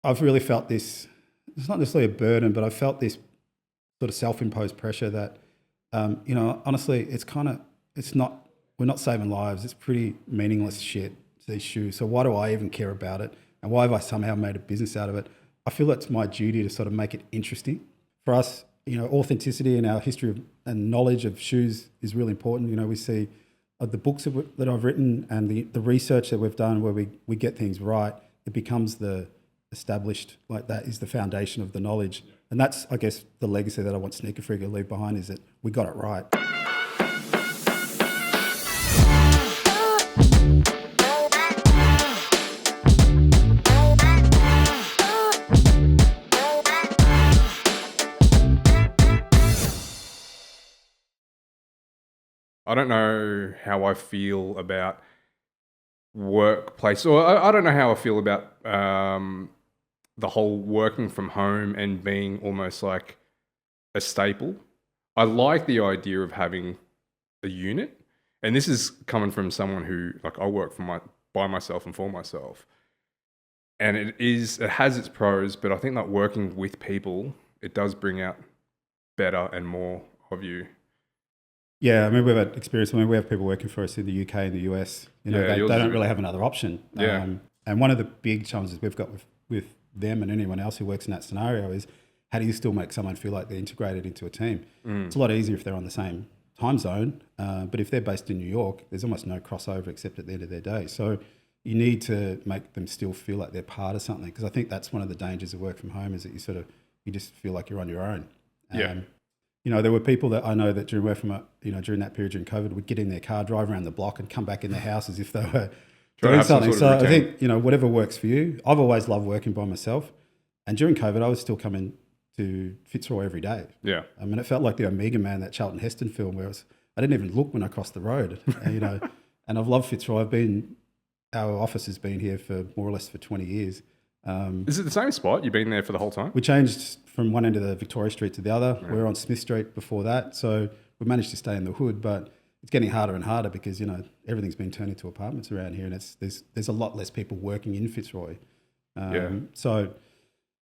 I've really felt this, it's not necessarily a burden, but I've felt this sort of self-imposed pressure that, honestly, we're not saving lives. It's pretty meaningless shit, these shoes. So why do I even care about it? And why have I somehow made a business out of it? I feel it's my duty to sort of make it interesting. For us, authenticity in our history and knowledge of shoes is really important. We see the books that I've written and the research that we've done where we get things right, it becomes the established, like that is the foundation of the knowledge. And that's, I guess, the legacy that I want Sneaker Freak to leave behind, is that we got it right. I don't know how I feel about workplace, or I don't know how I feel about the whole working from home and being almost like a staple. I like the idea of having a unit, and this is coming from someone who, like, I work by myself and for myself, and it has its pros, but I think that working with people, it does bring out better and more of you. Yeah, I mean, we've had experience. I mean, we have people working for us in the UK and the US. They don't really have another option. Yeah. And one of the big challenges we've got with them and anyone else who works in that scenario is, how do you still make someone feel like they're integrated into a team? It's a lot easier if they're on the same time zone, but if they're based in New York, there's almost no crossover except at the end of their day. So you need to make them still feel like they're part of something, because I think that's one of the dangers of work from home, is that you just feel like you're on your own. There were people that I know that during that period during COVID would get in their car, drive around the block and come back in their house as if they were doing something. So I think, whatever works for you. I've always loved working by myself. And during COVID, I was still coming to Fitzroy every day. Yeah. I mean, it felt like the Omega Man, that Charlton Heston film, where I didn't even look when I crossed the road, and I've loved Fitzroy. Our office has been here for more or less for 20 years. Is it the same spot? You've been there for the whole time? We changed from one end of the Victoria Street to the other. Right. We were on Smith Street before that. So we managed to stay in the hood, but it's getting harder and harder because, everything's been turned into apartments around here, and there's a lot less people working in Fitzroy. So,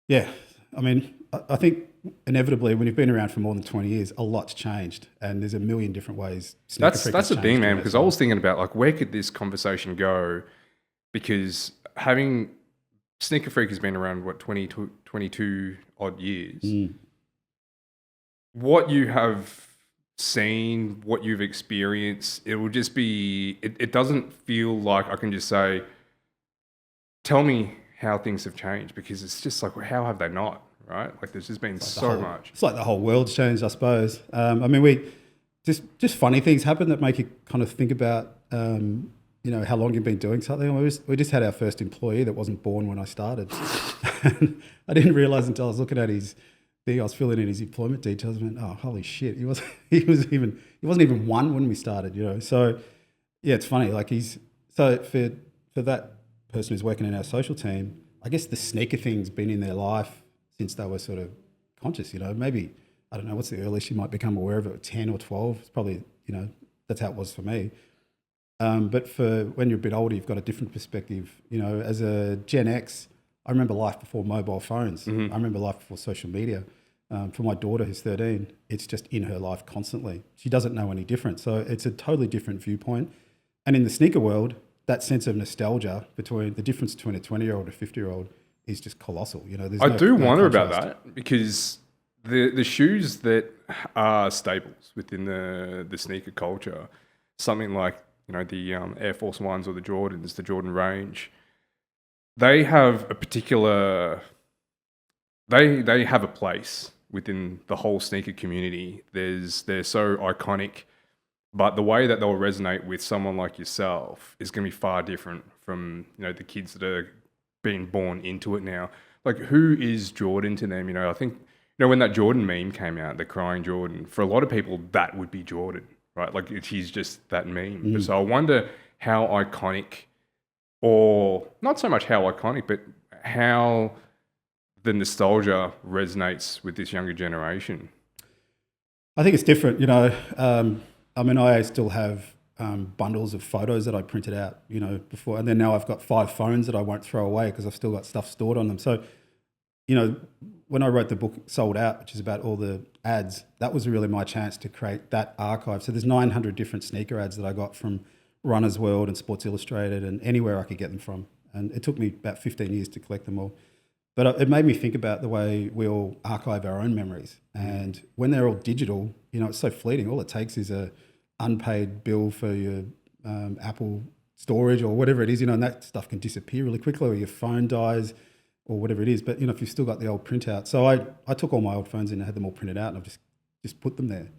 yeah, I mean, I think inevitably when you've been around for more than 20 years, a lot's changed, and there's a million different ways. That's the thing, man, because I was thinking about, like, where could this conversation go? Because having Sneaker Freak has been around, 22 odd years. What you have seen, what you've experienced, it will just be, it doesn't feel like I can just say, tell me how things have changed, because it's just like, well, how have they not, right? Like, there's just been so much. It's like the whole world's changed, I suppose. I mean, we just funny things happen that make you kind of think about, how long you've been doing something. We just had our first employee that wasn't born when I started. I didn't realize until I was looking at his thing. I was filling in his employment details and went, oh, holy shit. He wasn't even one when we started, So yeah, it's funny. Like for that person who's working in our social team, I guess the sneaker thing's been in their life since they were sort of conscious, maybe, I don't know, what's the earliest you might become aware of it, 10 or 12. It's probably, that's how it was for me. But for when you're a bit older, you've got a different perspective. As a Gen X, I remember life before mobile phones. Mm-hmm. I remember life before social media. For my daughter, who's 13, it's just in her life constantly. She doesn't know any different. So it's a totally different viewpoint. And in the sneaker world, that sense of nostalgia between the difference between a 20-year-old and a 50-year-old is just colossal. I do wonder about that, because the shoes that are staples within the sneaker culture, something like, the Air Force Ones or the Jordans, the Jordan range, they have a particular, they have a place within the whole sneaker community. They're so iconic, but the way that they'll resonate with someone like yourself is going to be far different from, the kids that are being born into it now. Like, who is Jordan to them? I think, when that Jordan meme came out, the crying Jordan, for a lot of people, that would be Jordan. Right, like he's just that meme. So I wonder how iconic, or not so much how iconic, but how the nostalgia resonates with this younger generation. I think it's different. I still have bundles of photos that I printed out, before, and then now I've got 5 phones that I won't throw away because I've still got stuff stored on them. So you know, when I wrote the book Sold Out, which is about all the ads, that was really my chance to create that archive. So there's 900 different sneaker ads that I got from Runner's World and Sports Illustrated and anywhere I could get them from. And it took me about 15 years to collect them all. But it made me think about the way we all archive our own memories. And when they're all digital, you know, it's so fleeting. All it takes is a unpaid bill for your Apple storage or whatever it is, you know, and that stuff can disappear really quickly, or your phone dies or whatever it is. But, you know, if you've still got the old printout. So I took all my old phones in and had them all printed out, and I've just put them there.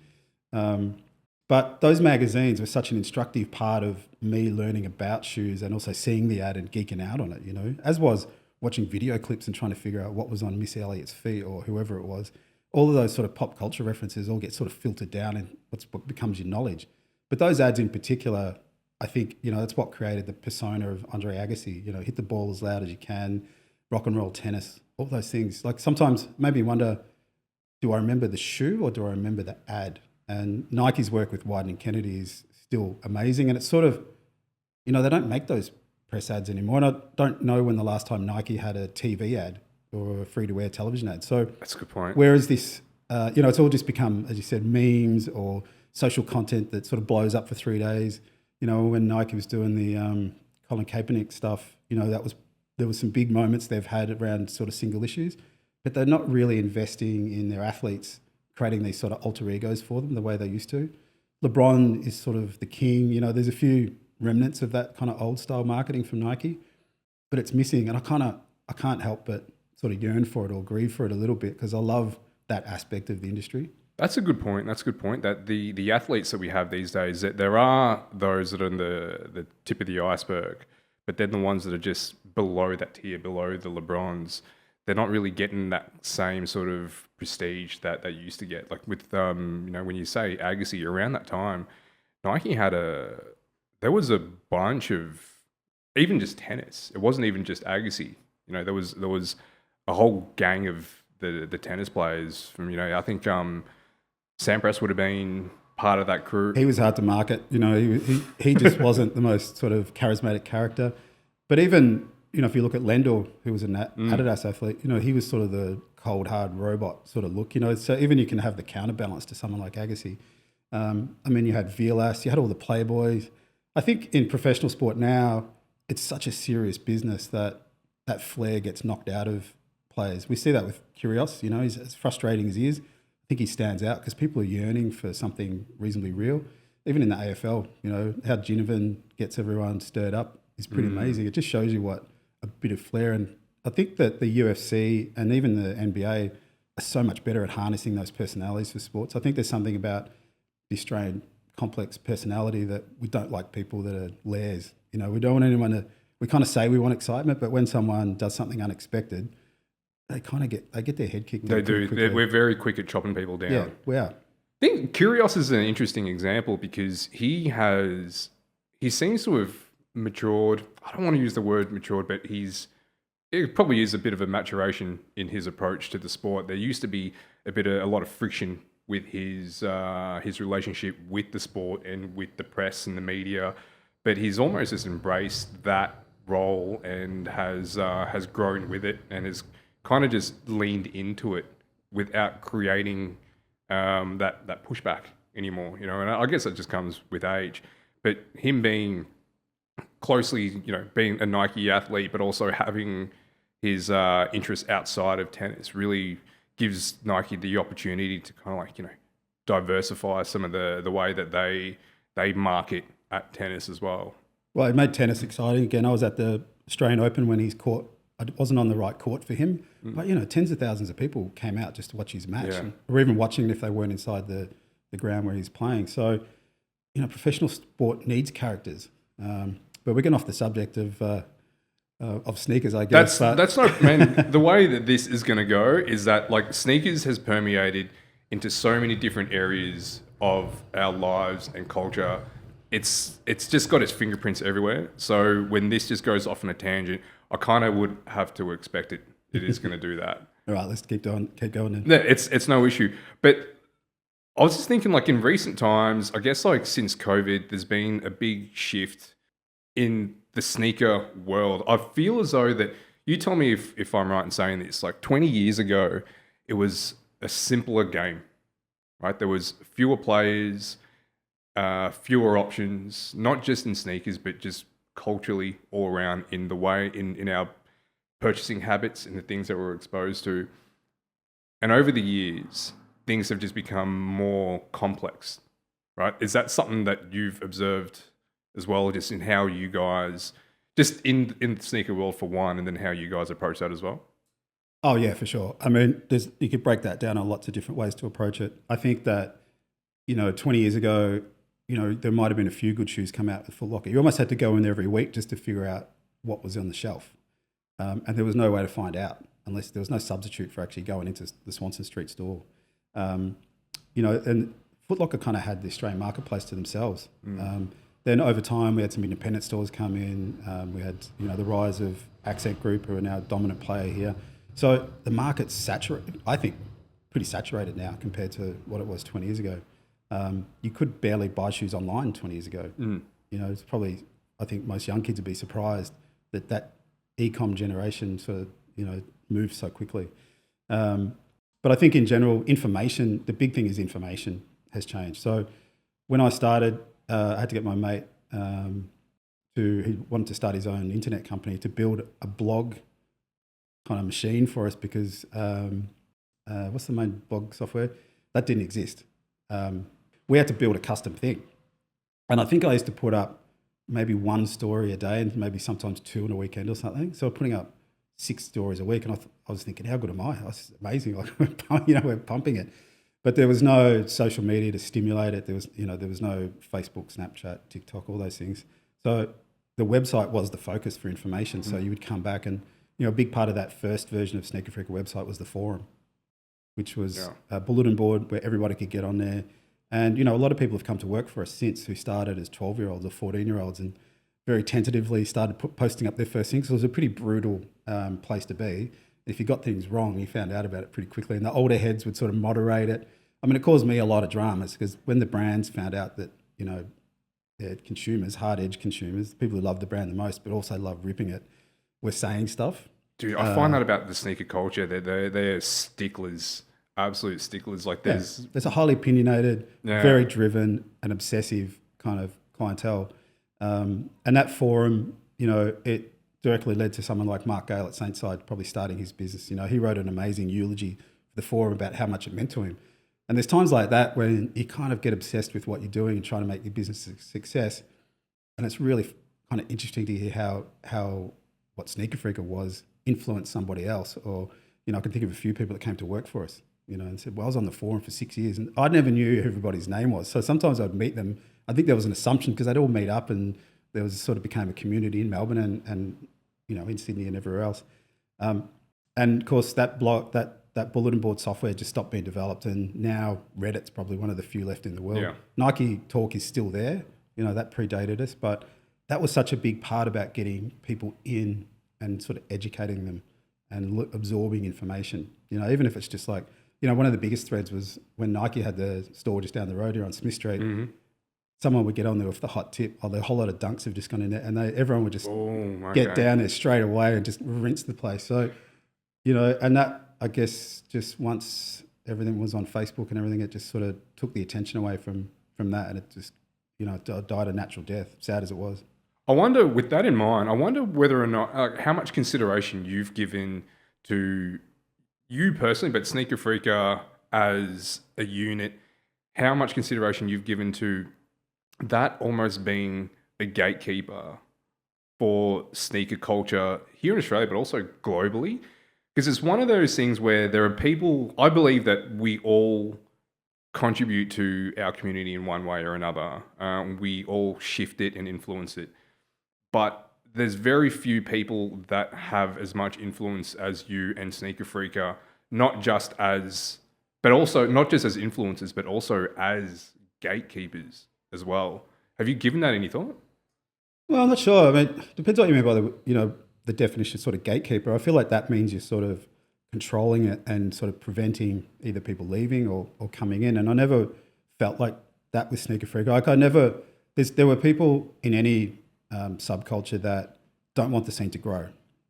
But those magazines were such an instructive part of me learning about shoes and also seeing the ad and geeking out on it, you know, as was watching video clips and trying to figure out what was on Miss Elliott's feet or whoever it was. All of those sort of pop culture references all get sort of filtered down in what becomes your knowledge. But those ads in particular, I think, you know, that's what created the persona of Andre Agassi. You know, hit the ball as loud as you can, rock and roll tennis, all those things. Like sometimes made me wonder, do I remember the shoe or do I remember the ad? And Nike's work with Wyden and Kennedy is still amazing. And it's sort of, you know, they don't make those press ads anymore. And I don't know when the last time Nike had a TV ad or a free-to-air television ad. So that's a good point. Whereas this, you know, it's all just become, as you said, memes or social content that sort of blows up for 3 days. You know, when Nike was doing the Colin Kaepernick stuff, you know, there was some big moments they've had around sort of single issues, but they're not really investing in their athletes, creating these sort of alter egos for them the way they used to. LeBron is sort of the king. You know, there's a few remnants of that kind of old style marketing from Nike, but it's missing. And I can't help but sort of yearn for it or grieve for it a little bit because I love that aspect of the industry. That's a good point. That the athletes that we have these days, that there are those that are in the tip of the iceberg, but then the ones that are just below that tier, below the LeBrons, they're not really getting that same sort of prestige that they used to get. Like with, you know, when you say Agassi, around that time, Nike there was a bunch of, even just tennis. It wasn't even just Agassi. You know, there was a whole gang of the tennis players from, you know, I think Sampras would have been part of that crew. He was hard to market. You know, he just wasn't the most sort of charismatic character. But even, you know, if you look at Lendl, who was an Adidas athlete, you know, he was sort of the cold, hard robot sort of look, you know. So even you can have the counterbalance to someone like Agassi. I mean, you had Vilas, you had all the Playboys. I think in professional sport now, it's such a serious business that flair gets knocked out of players. We see that with Kyrgios, you know, he's as frustrating as he is. I think he stands out because people are yearning for something reasonably real. Even in the AFL, you know, how Ginnivan gets everyone stirred up is pretty amazing. It just shows you what a bit of flair. And I think that the UFC and even the NBA are so much better at harnessing those personalities for sports. I think there's something about the Australian complex personality that we don't like people that are lares. You know, we don't want anyone to, we kind of say we want excitement, but when someone does something unexpected, they kind of get their head kicked. They do. We're very quick at chopping people down. Yeah, we are. I think Kyrgios is an interesting example because he seems to have matured. I don't want to use the word matured, but it probably is a bit of a maturation in his approach to the sport. There used to be a lot of friction with his relationship with the sport and with the press and the media, but he's almost just embraced that role and has grown with it and has kind of just leaned into it without creating that pushback anymore, you know. And I guess that just comes with age. But him being closely, you know, being a Nike athlete, but also having his interests outside of tennis really gives Nike the opportunity to kind of like, you know, diversify some of the way that they market at tennis as well. Well, it made tennis exciting. Again, I was at the Australian Open when he's caught. I wasn't on the right court for him, but, you know, tens of thousands of people came out just to watch his match, or even watching if they weren't inside the ground where he's playing. So, you know, professional sport needs characters. But we're getting off the subject of sneakers, I guess. That's not, man. The way that this is going to go is that, like, sneakers has permeated into so many different areas of our lives and culture. It's just got its fingerprints everywhere. So when this just goes off on a tangent, I kind of would have to expect it is going to do that. All right, let's keep going then. Yeah, it's no issue. But I was just thinking, like, in recent times, I guess, like, since COVID, there's been a big shift in the sneaker world. I feel as though that You tell me if I'm right in saying this. Like 20 years ago, it was a simpler game, right? There was fewer players, fewer options, not just in sneakers, but just culturally all around in the way, in our purchasing habits and the things that we're exposed to. And over the years, things have just become more complex, right? Is that something that you've observed as well, just in how you guys, just in the sneaker world for one, and then how you guys approach that as well? Oh yeah, for sure. I mean, you could break that down on lots of different ways to approach it. I think that, 20 years ago, there might have been a few good shoes come out with Foot Locker. You almost had to go in there every week just to figure out what was on the shelf. And there was no way to find out unless there was no substitute for actually going into the Swanston Street store. And Foot Locker kind of had the Australian marketplace to themselves. Then over time, we had some independent stores come in. We had, the rise of Accent Group, who are now a dominant player here. So the market's saturated, I think, pretty saturated now compared to what it was 20 years ago. You could barely buy shoes online 20 years ago. It's probably, I think most young kids would be surprised that e-com generation sort of, moves so quickly. But I think in general, information, the big thing is information has changed. So when I started, I had to get my mate he wanted to start his own internet company to build a blog kind of machine for us because what's the main blog software? That didn't exist. We had to build a custom thing. And I think I used to put up maybe one story a day and maybe sometimes two on a weekend or something. So putting up 6 stories a week. And I was thinking, how good am I? That's amazing. Like, we're pumping it. But there was no social media to stimulate it. There was no Facebook, Snapchat, TikTok, all those things. So the website was the focus for information. So you would come back and, a big part of that first version of Sneaker Freaker website was the forum, which was a bulletin board where everybody could get on there. And, a lot of people have come to work for us since who started as 12-year-olds or 14-year-olds and very tentatively started posting up their first things. So it was a pretty brutal place to be. If you got things wrong, you found out about it pretty quickly. And the older heads would sort of moderate it. I mean, it caused me a lot of dramas because when the brands found out that, their consumers, hard-edged consumers, the people who love the brand the most but also love ripping it, were saying stuff. Dude, I find that about the sneaker culture. They're sticklers, absolute sticklers. Like there's a highly opinionated, very driven and obsessive kind of clientele. And that forum, it directly led to someone like Mark Gale at Saintside probably starting his business. He wrote an amazing eulogy for the forum about how much it meant to him. And there's times like that when you kind of get obsessed with what you're doing and trying to make your business a success. And it's really kind of interesting to hear how what Sneaker Freaker was influenced somebody else. Or, I can think of a few people that came to work for us, and said, well, I was on the forum for 6 years and I never knew who everybody's name was. So sometimes I'd meet them. I think there was an assumption because they'd all meet up and there was sort of became a community in Melbourne and in Sydney and everywhere else. And of course that bulletin board software just stopped being developed, and now Reddit's probably one of the few left in the world. Nike Talk is still there. That predated us, but that was such a big part about getting people in and sort of educating them and absorbing information. Even if it's just like, one of the biggest threads was when Nike had the store just down the road here on Smith Street. Someone would get on there with the hot tip. A whole lot of dunks have just gone in there, and everyone would just get down there straight away and just rinse the place. So, and that, I guess, just once everything was on Facebook and everything, it just sort of took the attention away from that, and it just, died a natural death, sad as it was. I wonder, with that in mind, whether or not, how much consideration you've given to you personally, but Sneaker Freaker as a unit, how much consideration you've given to that almost being a gatekeeper for sneaker culture here in Australia, but also globally. Because it's one of those things where there are people, I believe that we all contribute to our community in one way or another. We all shift it and influence it. But there's very few people that have as much influence as you and Sneaker Freaker, not just as influencers, but also as gatekeepers as well. Have you given that any thought? Well, I'm not sure. I mean, it depends what you mean by the definition of sort of gatekeeper. I feel like that means you're sort of controlling it and sort of preventing either people leaving or coming in. And I never felt like that with Sneaker Freaker. Like there were people in any subculture that don't want the scene to grow.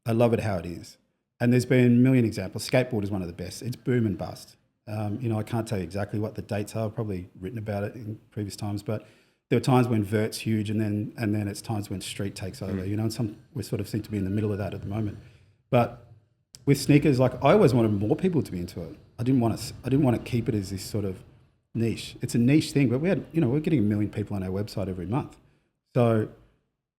I love it how it is. And there's been a million examples. Skateboard is one of the best. It's boom and bust. I can't tell you exactly what the dates are. I've probably written about it in previous times, but there are times when vert's huge, and then it's times when street takes over. And we sort of seem to be in the middle of that at the moment. But with sneakers, like I always wanted more people to be into it. I didn't want to keep it as this sort of niche. It's a niche thing, but we're getting 1 million people on our website every month. So,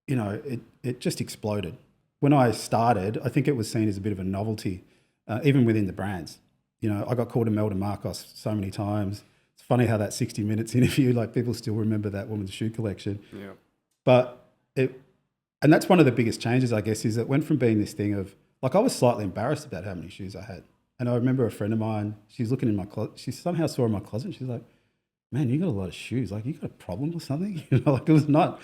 it just exploded. When I started, I think it was seen as a bit of a novelty, even within the brands. I got called a Melda Marcos so many times. It's funny how that 60 Minutes interview, like people still remember that woman's shoe collection. Yeah. But and that's one of the biggest changes, I guess, is it went from being this thing of, like, I was slightly embarrassed about how many shoes I had. And I remember a friend of mine, she's looking in my closet, she somehow saw in my closet and she's like, man, you got a lot of shoes. Like, you got a problem or something? Like it was not,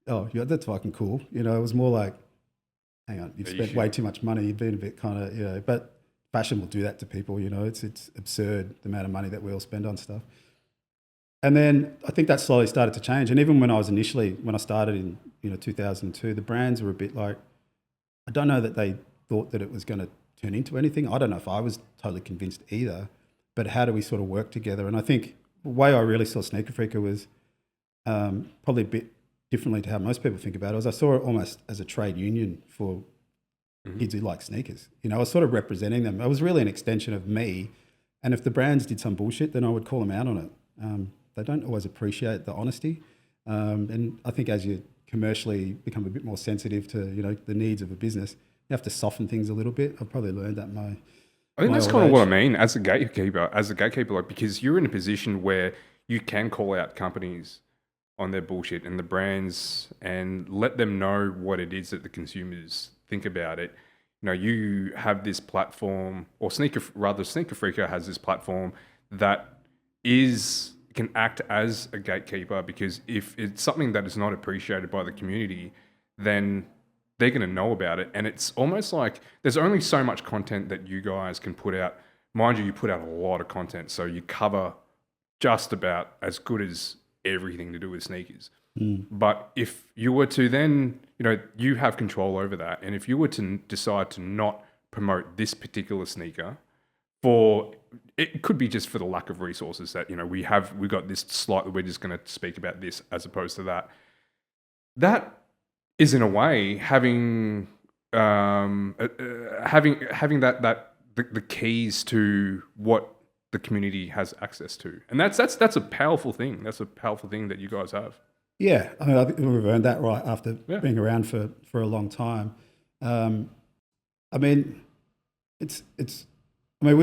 oh, yeah, that's fucking cool. It was more like, hang on, you've spent way too much money. You've been a bit kind of, but fashion will do that to people. It's absurd the amount of money that we all spend on stuff. And then I think that slowly started to change. And even when I started in 2002, the brands were a bit like, I don't know that they thought that it was going to turn into anything. I don't know if I was totally convinced either, but how do we sort of work together? And I think the way I really saw Sneaker Freaker was probably a bit differently to how most people think about it. I saw it almost as a trade union for kids who like sneakers. I was sort of representing them. It was really an extension of me. And if the brands did some bullshit, then I would call them out on it. They don't always appreciate the honesty. And I think as you commercially become a bit more sensitive to, the needs of a business, you have to soften things a little bit. I've probably learned that I think that's kind of what I mean as a gatekeeper, like, because you're in a position where you can call out companies on their bullshit and the brands and let them know what it is that the consumers think about it. You have this platform, or Sneaker Freaker has this platform that can act as a gatekeeper, because if it's something that is not appreciated by the community, then they're going to know about it. And it's almost like there's only so much content that you guys can put out. Mind you put out a lot of content, so you cover just about as good as everything to do with sneakers. But if you were to then, you have control over that. And if you were to decide to not promote this particular sneaker, it could be just for the lack of resources that, we got this slot that we're just going to speak about this as opposed to that. That is in a way having the keys to what the community has access to, and that's a powerful thing. That's a powerful thing that you guys have. Yeah, I think we've earned that right after being around for a long time. We're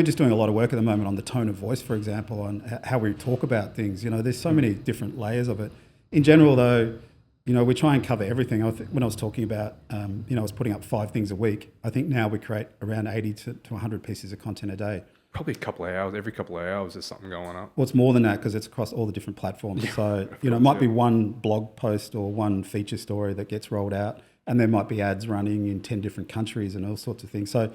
just doing a lot of work at the moment on the tone of voice, for example, on how we talk about things. There's so many different layers of it. In general, though, we try and cover everything. When I was talking about, I was putting up 5 things a week. I think now we create around 80 to 100 pieces of content a day. Probably a couple of hours. Every couple of hours there's something going up. Well, it's more than that because it's across all the different platforms. So, it might be one blog post or one feature story that gets rolled out, and there might be ads running in 10 different countries and all sorts of things. So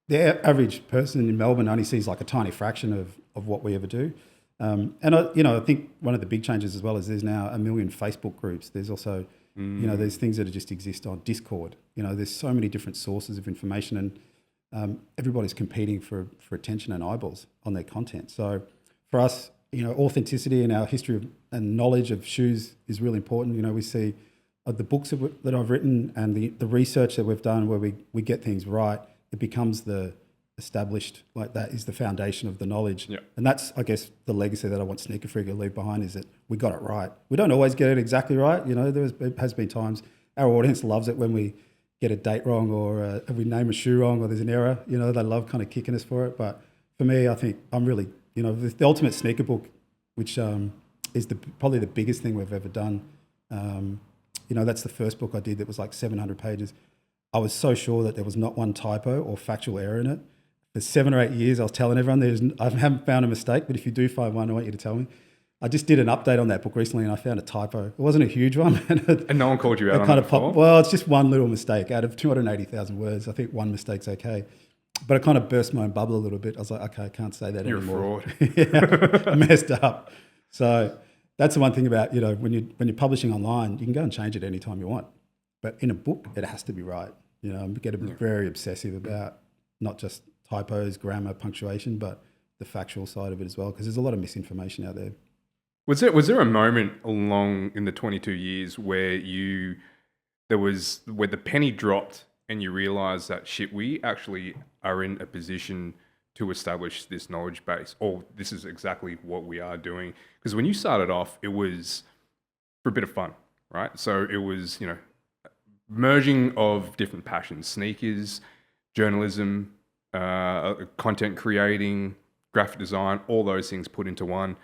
the average person in Melbourne only sees like a tiny fraction of what we ever do. And I think one of the big changes as well is there's now 1 million Facebook groups. There's also, there's things that just exist on Discord. There's so many different sources of information, and everybody's competing for attention and eyeballs on their content. So for us, authenticity and our history and knowledge of shoes is really important. We see the books that I've written and the research that we've done where we get things right. It becomes the established, like that is the foundation of the knowledge. Yeah. And that's, I guess, the legacy that I want Sneaker Freaker to leave behind, is that we got it right. We don't always get it exactly right. There has been times our audience loves it when we get a date wrong or we name a shoe wrong or there's an error. They love kind of kicking us for it. But for me, I think I'm really, the Ultimate Sneaker Book, which is probably the biggest thing we've ever done. That's the first book I did that was like 700 pages. I was so sure that there was not one typo or factual error in it. For 7 or 8 years, I was telling everyone I haven't found a mistake, but if you do find one, I want you to tell me. I just did an update on that book recently and I found a typo. It wasn't a huge one. And no one called you out on it before? Well, it's just one little mistake. Out of 280,000 words, I think one mistake's okay. But it kind of burst my own bubble a little bit. I was like, okay, I can't say that anymore. You're a fraud. Yeah, I messed up. So that's the one thing about, when you're publishing online, you can go and change it anytime you want. But in a book, it has to be right. You know, I'm getting very obsessive about not just typos, grammar, punctuation, but the factual side of it as well, because there's a lot of misinformation out there. Was there a moment along in the 22 years where where the penny dropped and you realised that shit, we actually are in a position to establish this knowledge base, or this is exactly what we are doing? Because when you started off, it was for a bit of fun, right? So it was, merging of different passions: sneakers, journalism, content creating, graphic design, all those things put into one.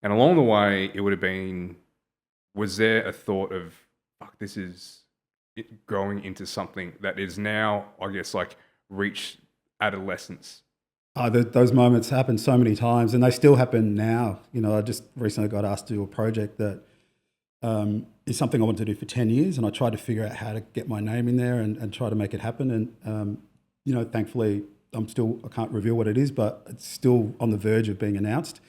And along the way, it would have been, was there a thought of, fuck, this is growing into something that is now, I guess, like reached adolescence? Those moments happen so many times, and they still happen now. You know, I just recently got asked to do a project that is something I wanted to do for 10 years, and I tried to figure out how to get my name in there and try to make it happen. And, thankfully, I can't reveal what it is, but it's still on the verge of being announced.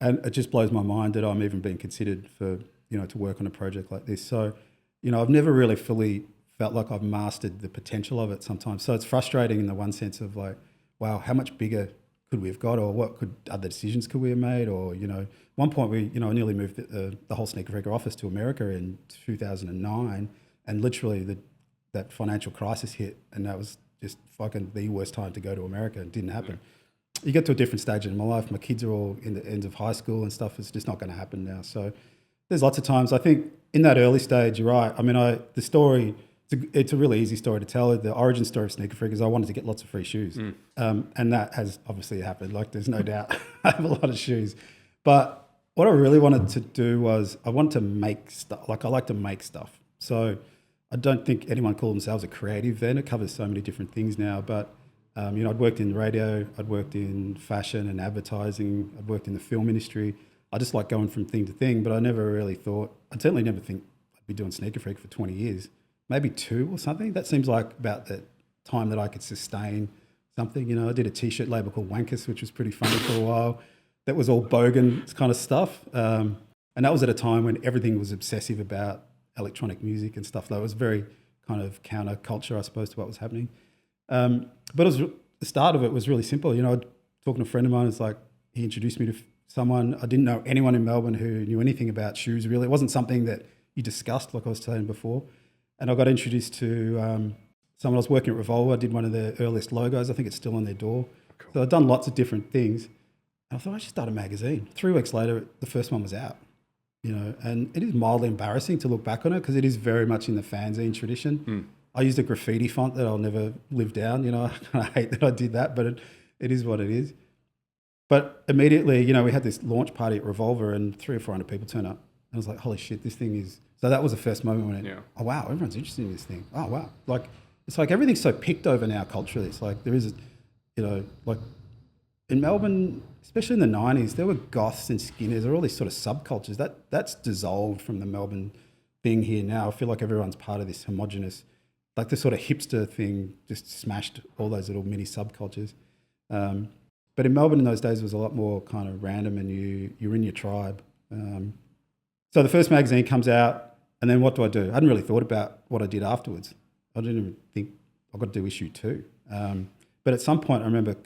And it just blows my mind that I'm even being considered for, to work on a project like this. So, I've never really fully felt like I've mastered the potential of it sometimes. So it's frustrating in the one sense of like, wow, how much bigger could we have got, or what other decisions could we have made? Or, one point I nearly moved the whole Sneaker Freaker office to America in 2009, and literally that financial crisis hit, and that was just fucking the worst time to go to America. It didn't happen. You get to a different stage in my life. My kids are all in the ends of high school and stuff. It's just not going to happen now. So there's lots of times. I think in that early stage, you're right. I mean, the story, it's a really easy story to tell. The origin story of Sneaker Freak is I wanted to get lots of free shoes. And that has obviously happened. Like, there's no doubt I have a lot of shoes. But what I really wanted to do was I wanted to make stuff. Like, I like to make stuff. So I don't think anyone called themselves a creative then. It covers so many different things now. But, I'd worked in radio. I'd worked in fashion and advertising. I'd worked in the film industry. I just like going from thing to thing, but I never really thought, I'd certainly never think I'd be doing Sneaker Freak for 20 years. Maybe 2 or something. That seems like about the time that I could sustain something. I did a T-shirt label called Wankus, which was pretty funny for a while. That was all bogan kind of stuff. And that was at a time when everything was obsessive about electronic music and stuff. That was very kind of counterculture, I suppose, to what was happening. But the start of it was really simple. Talking to a friend of mine, it's like he introduced me to someone. I didn't know anyone in Melbourne who knew anything about shoes, really. It wasn't something that you discussed, like I was saying before. And I got introduced to someone. I was working at Revolver. I did one of their earliest logos. I think it's still on their door. Cool. So I've done lots of different things. And I thought I should start a magazine. 3 weeks later, the first one was out. And it is mildly embarrassing to look back on it because it is very much in the fanzine tradition. I used a graffiti font that I'll never live down. I kind of hate that I did that, but it is what it is. But immediately, we had this launch party at Revolver and 300 or 400 people turn up. And I was like, holy shit, this thing is... So that was the first moment when oh, wow, everyone's interested in this thing. Oh, wow. Like, it's like everything's so picked over now culturally. It's like there is, like in Melbourne, especially in the 90s, there were goths and skinners. There were all these sort of subcultures. That's dissolved from the Melbourne thing here now. I feel like everyone's part of this homogenous, like the sort of hipster thing just smashed all those little mini subcultures. But in Melbourne in those days, it was a lot more kind of random and you're in your tribe. So the first magazine comes out, and then what do? I hadn't really thought about what I did afterwards. I didn't even think I've got to do issue 2. But at some point, I remember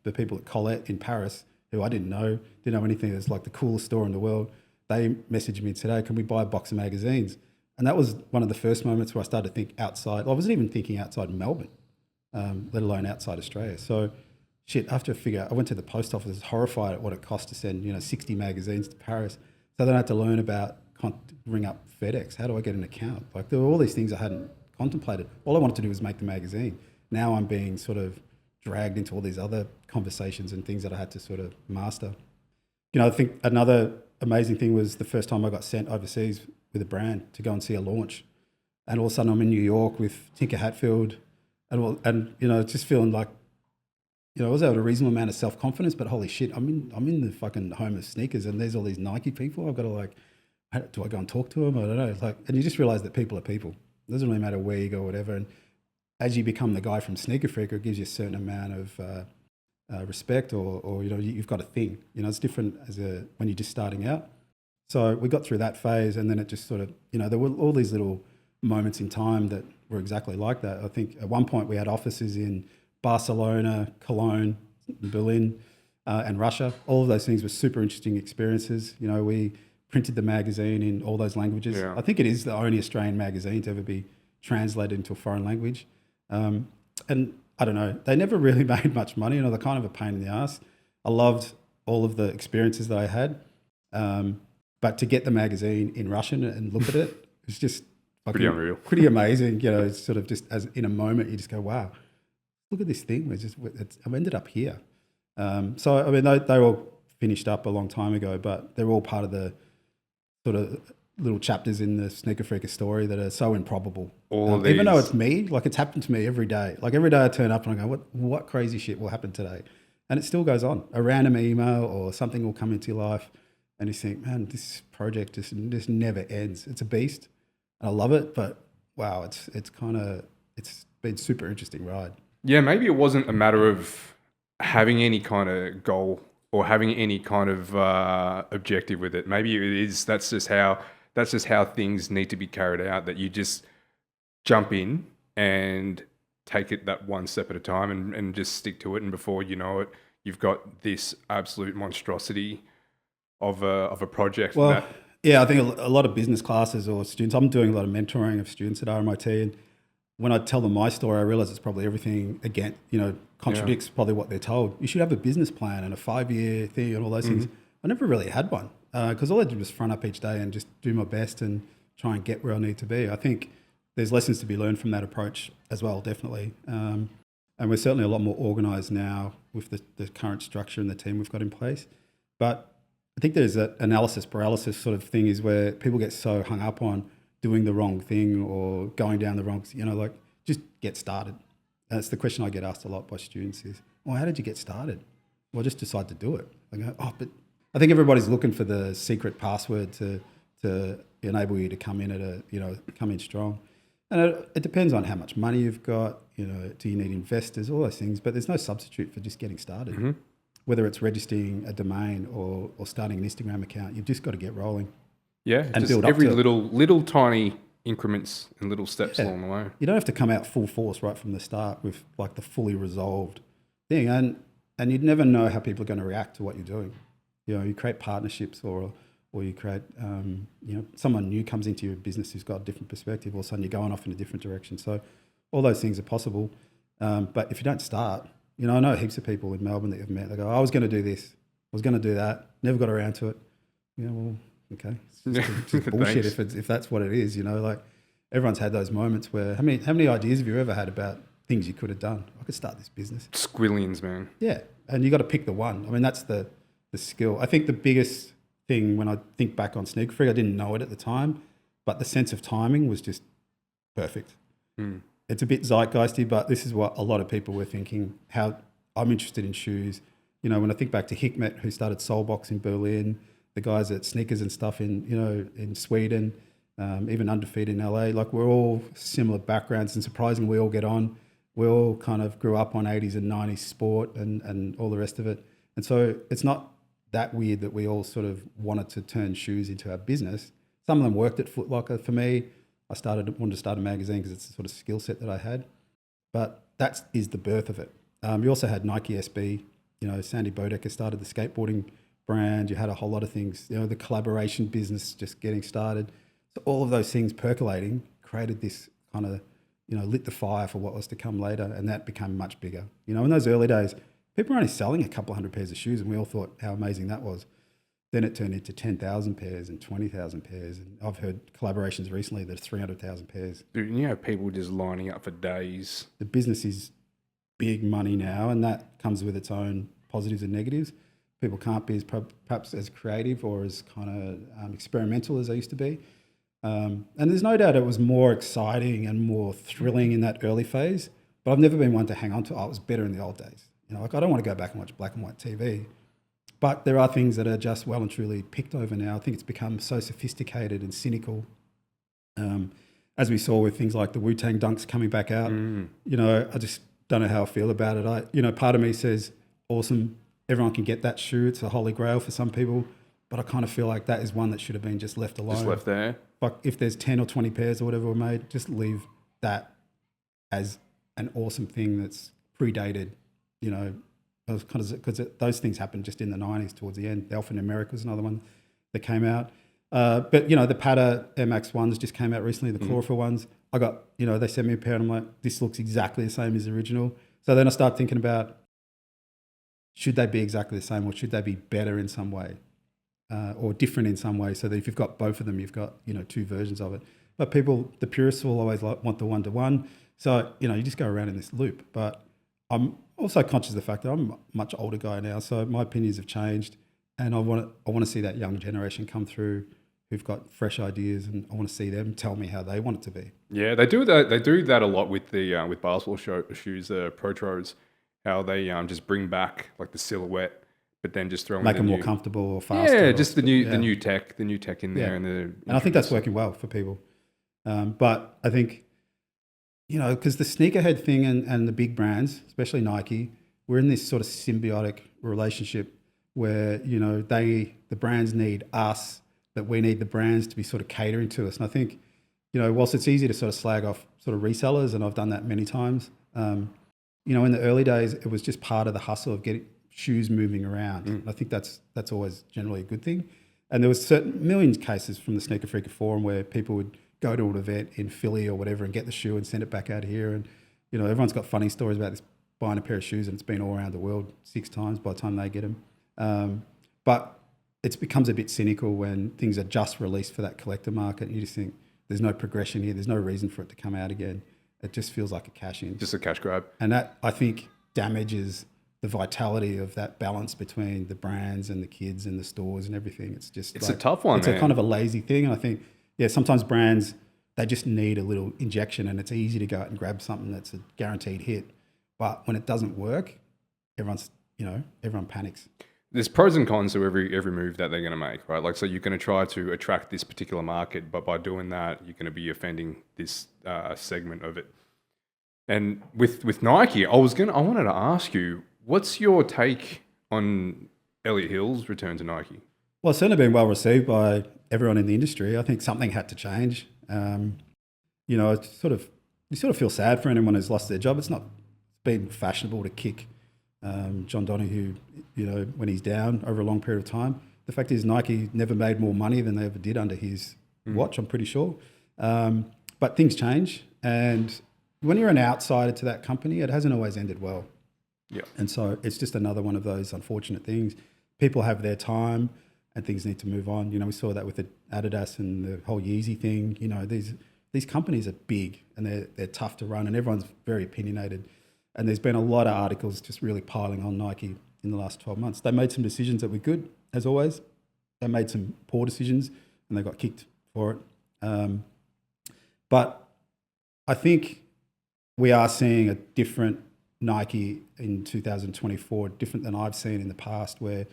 the people at Colette in Paris, who I didn't know anything. It was like the coolest store in the world. They messaged me and said, hey, can we buy a box of magazines? And that was one of the first moments where I started to think outside. I wasn't even thinking outside Melbourne, let alone outside Australia. So, after I went to the post office, horrified at what it cost to send 60 magazines to Paris. So then I had to learn about, ring up FedEx. How do I get an account? Like, there were all these things I hadn't contemplated. All I wanted to do was make the magazine. Now I'm being sort of dragged into all these other conversations and things that I had to sort of master. I think another amazing thing was the first time I got sent overseas with a brand to go and see a launch. And all of a sudden I'm in New York with Tinker Hatfield and just feeling like, I was able to a reasonable amount of self-confidence, but holy shit, I'm in the fucking home of sneakers and there's all these Nike people. I've got to do I go and talk to them? I don't know. And you just realize that people are people. It doesn't really matter where you go or whatever. And as you become the guy from Sneaker Freaker, it gives you a certain amount of respect or you've got a thing. It's different when you're just starting out. So we got through that phase and then it just sort of, there were all these little moments in time that were exactly like that. I think at one point we had offices in Barcelona, Cologne, Berlin, and Russia. All of those things were super interesting experiences. You know, we printed the magazine in all those languages. Yeah. I think it is the only Australian magazine to ever be translated into a foreign language. And I don't know, they never really made much money. You know, they're kind of a pain in the ass. I loved all of the experiences that I had. But to get the magazine in Russian and look at it, it's just Pretty unreal. pretty amazing. You know, it's sort of just as in a moment, you just go, wow, look at this thing. I've ended up here. So, I mean, they all finished up a long time ago, but they're all part of the sort of little chapters in the Sneaker Freaker story that are so improbable. Even though it's me, like it's happened to me every day. Like every day I turn up and I go, what crazy shit will happen today? And it still goes on. A random email or something will come into your life and you think, man, this project just never ends. It's a beast. I love it, but wow, it's been super interesting ride. Yeah, maybe it wasn't a matter of having any kind of goal or having any kind of objective with it. Maybe it is. That's just how things need to be carried out. That you just jump in and take it that one step at a time and just stick to it. And before you know it, you've got this absolute monstrosity of a project. Well, yeah, I think a lot of business classes or students, I'm doing a lot of mentoring of students at RMIT, and when I tell them my story, I realize it's probably everything again, you know, contradicts probably what they're told. You should have a business plan and a 5-year thing and all those things. I never really had one because all I did was front up each day and just do my best and try and get where I need to be. I think there's lessons to be learned from that approach as well, definitely. And we're certainly a lot more organised now with the current structure and the team we've got in place. But I think there's an analysis paralysis sort of thing is where people get so hung up on doing the wrong thing or going down the wrong, you know, like just get started. That's the question I get asked a lot by students is, well, how did you get started? Well, just decide to do it. I go, but I think everybody's looking for the secret password to enable you to come in strong. And it depends on how much money you've got, you know, do you need investors, all those things, but there's no substitute for just getting started. Mm-hmm. Whether it's registering a domain or starting an Instagram account, you've just got to get rolling. Yeah, and just build up every to little tiny increments and little steps along the way. You don't have to come out full force right from the start with like the fully resolved thing. And you'd never know how people are going to react to what you're doing. You know, you create partnerships or you create, someone new comes into your business who's got a different perspective. All of a sudden you're going off in a different direction. So all those things are possible. But if you don't start, you know, I know heaps of people in Melbourne that you've met. They go, I was going to do this. I was going to do that. Never got around to it. You know, well, okay. It's just bullshit if that's what it is, you know, like everyone's had those moments where, how many ideas have you ever had about things you could have done? I could start this business. Squillions, man. Yeah. And you got to pick the one. I mean, that's the skill. I think the biggest thing when I think back on Sneaker Freak, I didn't know it at the time, but the sense of timing was just perfect. It's a bit zeitgeisty, but this is what a lot of people were thinking, how I'm interested in shoes. You know, when I think back to Hikmet, who started Soulbox in Berlin, the guys at Sneakers and stuff in Sweden, even Undefeated in LA, like we're all similar backgrounds and surprisingly we all get on. We all kind of grew up on 80s and 90s sport and all the rest of it. And so it's not that weird that we all sort of wanted to turn shoes into our business. Some of them worked at Foot Locker. For me, I wanted to start a magazine because it's the sort of skill set that I had. But that is the birth of it. You also had Nike SB. You know, Sandy Bodecker started the skateboarding brand. You had a whole lot of things. You know, the collaboration business just getting started. So all of those things percolating created this kind of, you know, lit the fire for what was to come later, and that became much bigger. You know, in those early days, people were only selling a couple hundred pairs of shoes, and we all thought how amazing that was. Then it turned into 10,000 pairs and 20,000 pairs. And I've heard collaborations recently that are 300,000 pairs. Dude, you know, people just lining up for days. The business is big money now, and that comes with its own positives and negatives. People can't be perhaps as creative or as kind of experimental as they used to be. And there's no doubt it was more exciting and more thrilling in that early phase, but I've never been one to hang on to, it was better in the old days. You know, like I don't want to go back and watch black and white TV. But there are things that are just well and truly picked over now. I think it's become so sophisticated and cynical. As we saw with things like the Wu-Tang Dunks coming back out, you know, I just don't know how I feel about it. Part of me says, awesome, everyone can get that shoe. It's a holy grail for some people. But I kind of feel like that is one that should have been just left alone. Just left there. but if there's 10 or 20 pairs or whatever were made, just leave that as an awesome thing that's predated, you know, because those things happened just in the 90s towards the end. The Alphanumeric was another one that came out. But, you know, the Pata Air Max ones just came out recently, the chlorophyll ones. I got, you know, they sent me a pair and I'm like, this looks exactly the same as the original. So then I start thinking about, should they be exactly the same or should they be better in some way or different in some way, so that if you've got both of them, you've got, you know, two versions of it. But people, the purists will always want the one-to-one. So, you know, you just go around in this loop. But I'm also conscious of the fact that I'm a much older guy now, so my opinions have changed, and I want to see that young generation come through who've got fresh ideas, and I want to see them tell me how they want it to be. Yeah, they do that. They do that a lot with the with basketball shoes, Protros. How they just bring back like the silhouette, but then just throw make them more comfortable or faster. Yeah, just the new tech in there, and I think that's working well for people. But I think, you know, because the sneakerhead thing and the big brands, especially Nike, we're in this sort of symbiotic relationship where, you know, the brands need us, that we need the brands to be sort of catering to us. And I think, you know, whilst it's easy to sort of slag off sort of resellers, and I've done that many times, you know, in the early days, it was just part of the hustle of getting shoes moving around. And I think that's always generally a good thing. And there was millions of cases from the Sneaker Freaker forum where people would go to an event in Philly or whatever and get the shoe and send it back out here. And, you know, everyone's got funny stories about this, buying a pair of shoes and it's been all around the world 6 times by the time they get them. But it becomes a bit cynical when things are just released for that collector market. And you just think there's no progression here. There's no reason for it to come out again. It just feels like a cash in. Just a cash grab. And that, I think, damages the vitality of that balance between the brands and the kids and the stores and everything. It's just a tough one, It's man. a kind of a lazy thing. And I think, yeah, sometimes brands, they just need a little injection, and it's easy to go out and grab something that's a guaranteed hit. But when it doesn't work, everyone panics. There's pros and cons to every move that they're going to make, right? Like, so you're going to try to attract this particular market, but by doing that, you're going to be offending this segment of it. And with Nike, I wanted to ask you, what's your take on Elliot Hill's return to Nike? Well, it's certainly been well received by everyone in the industry. I think something had to change. You know, you sort of feel sad for anyone who's lost their job. It's been fashionable to kick John Donahue, you know, when he's down over a long period of time. The fact is, Nike never made more money than they ever did under his watch, I'm pretty sure. But things change, and when you're an outsider to that company, it hasn't always ended well. Yeah. And so it's just another one of those unfortunate things. People have their time and things need to move on. You know, we saw that with the Adidas and the whole Yeezy thing. You know, these companies are big and they're tough to run, and everyone's very opinionated. And there's been a lot of articles just really piling on Nike in the last 12 months. They made some decisions that were good, as always. They made some poor decisions and they got kicked for it. But I think we are seeing a different Nike in 2024, different than I've seen in the past, where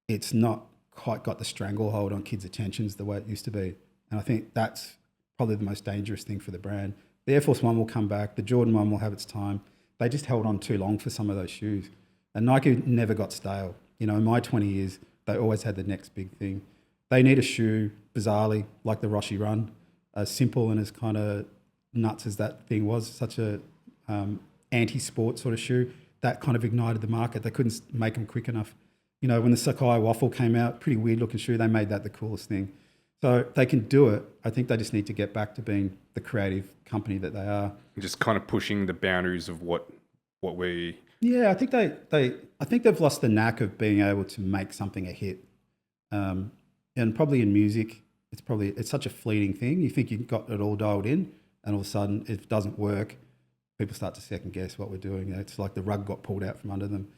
it's not quite got the stranglehold on kids' attentions the way it used to be. And I think that's probably the most dangerous thing for the brand. The Air Force One will come back. The Jordan One will have its time. They just held on too long for some of those shoes. And Nike never got stale. You know, in my 20 years, they always had the next big thing. They need a shoe, bizarrely, like the Rossi Run, as simple and as kind of nuts as that thing was, such a anti-sport sort of shoe, that kind of ignited the market. They couldn't make them quick enough. You know, when the Sakai Waffle came out, pretty weird looking shoe, they made that the coolest thing. So they can do it. I think they just need to get back to being the creative company that they are. Just kind of pushing the boundaries of what we... Yeah, I think I think they've lost the knack of being able to make something a hit. And probably in music, it's such a fleeting thing. You think you've got it all dialed in, and all of a sudden, if it doesn't work, people start to second guess what we're doing. You know, it's like the rug got pulled out from under them.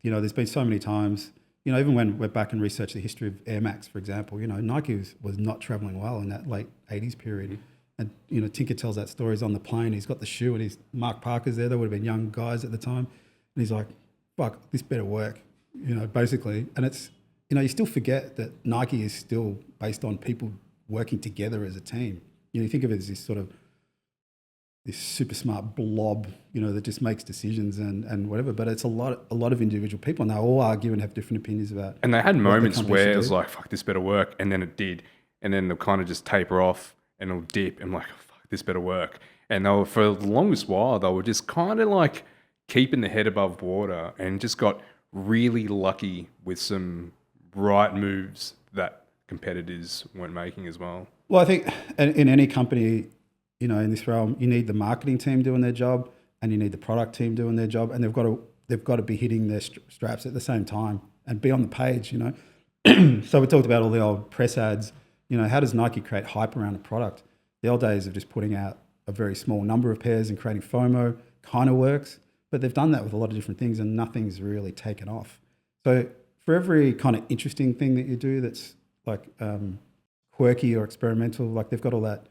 You know, there's been so many times, you know, even when we're back and research the history of Air Max, for example, you know, Nike was not traveling well in that late 80s period. And, you know, Tinker tells that story. He's on the plane, he's got the shoe, and Mark Parker's there. They would have been young guys at the time. And he's like, fuck, this better work, you know, basically. And it's, you know, you still forget that Nike is still based on people working together as a team. You know, you think of it as this sort of this super smart blob, you know, that just makes decisions and whatever. But it's a lot of individual people, and they all argue and have different opinions about. And they had moments where it was like, fuck, this better work, and then it did. and then they'll kind of just taper off and it'll dip. I'm like, fuck, this better work. And they were, for the longest while, they were just kind of like keeping the head above water, and just got really lucky with some right moves that competitors weren't making as well. Well, I think in any company, you know, in this realm, you need the marketing team doing their job, and you need the product team doing their job, and they've got to be hitting their straps at the same time and be on the page, you know. So we talked about all the old press ads. You know, how does Nike create hype around a product? The old days of just putting out a very small number of pairs and creating FOMO kind of works, but they've done that with a lot of different things, and nothing's really taken off. So for every kind of interesting thing that you do that's like quirky or experimental, like they've got all that,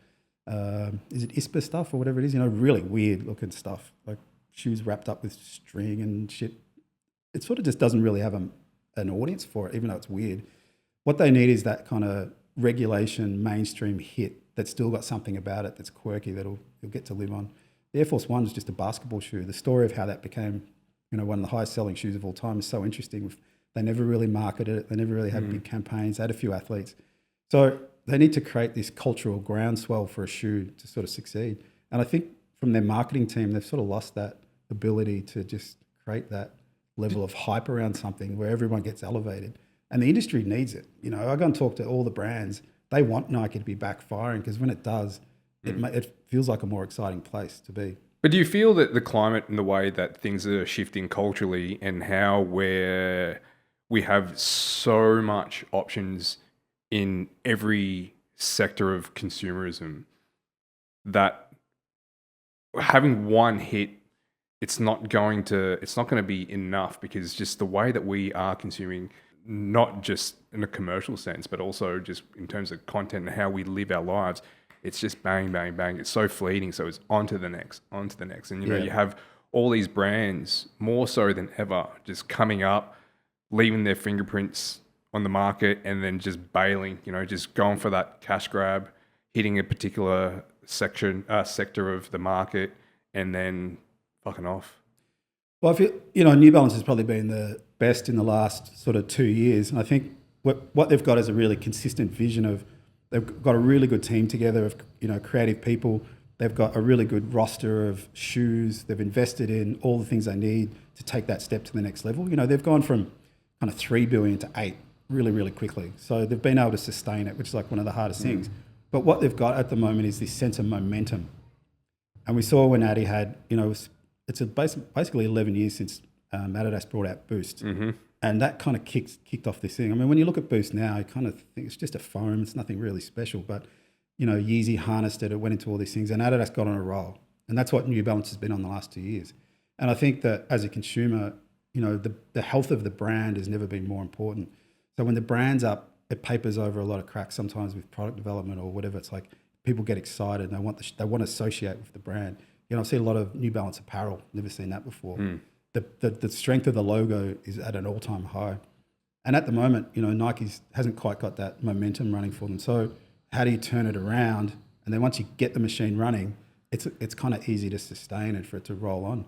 is it ISPA stuff or whatever it is, you know, really weird looking stuff, like shoes wrapped up with string and shit. It sort of just doesn't really have an audience for it, even though it's weird. What they need is that kind of regulation mainstream hit that's still got something about it that's quirky that you'll get to live on. The Air Force One is just a basketball shoe. The story of how that became, you know, one of the highest selling shoes of all time is so interesting. They never really marketed it. They never really had big campaigns. They had a few athletes. So they need to create this cultural groundswell for a shoe to sort of succeed. And I think from their marketing team, they've sort of lost that ability to just create that level of hype around something where everyone gets elevated. And the industry needs it. You know, I go and talk to all the brands. They want Nike to be backfiring, because when it does, it feels like a more exciting place to be. But do you feel that the climate and the way that things are shifting culturally, and how we have so much options in every sector of consumerism, that having one hit, it's not going to be enough, because just the way that we are consuming, not just in a commercial sense, but also just in terms of content and how we live our lives, it's just bang, bang, bang. It's so fleeting. So it's on to the next. And, you know, you have all these brands, more so than ever, just coming up, leaving their fingerprints on the market, and then just bailing, you know, just going for that cash grab, hitting a particular sector of the market, and then fucking off. Well, you know, New Balance has probably been the best in the last sort of 2 years. And I think what they've got is a really consistent vision of, they've got a really good team together of, you know, creative people. They've got a really good roster of shoes. They've invested in all the things they need to take that step to the next level. You know, they've gone from kind of 3 billion to 8 really, really quickly. So they've been able to sustain it, which is like one of the hardest things. But what they've got at the moment is this sense of momentum. And we saw when Adi had, you know, it's basically 11 years since Adidas brought out Boost. And that kind of kicked off this thing. I mean, when you look at Boost now, you kind of think it's just a foam. It's nothing really special. But, you know, Yeezy harnessed it. It went into all these things. And Adidas got on a roll. And that's what New Balance has been on the last 2 years. And I think that as a consumer, you know, the health of the brand has never been more important. So when the brand's up, it papers over a lot of cracks sometimes with product development or whatever. It's like people get excited and they want to associate with the brand. You know, I've seen a lot of New Balance apparel. Never seen that before. The strength of the logo is at an all-time high. And at the moment, you know, Nike hasn't quite got that momentum running for them. So how do you turn it around? And then once you get the machine running, it's kind of easy to sustain and for it to roll on.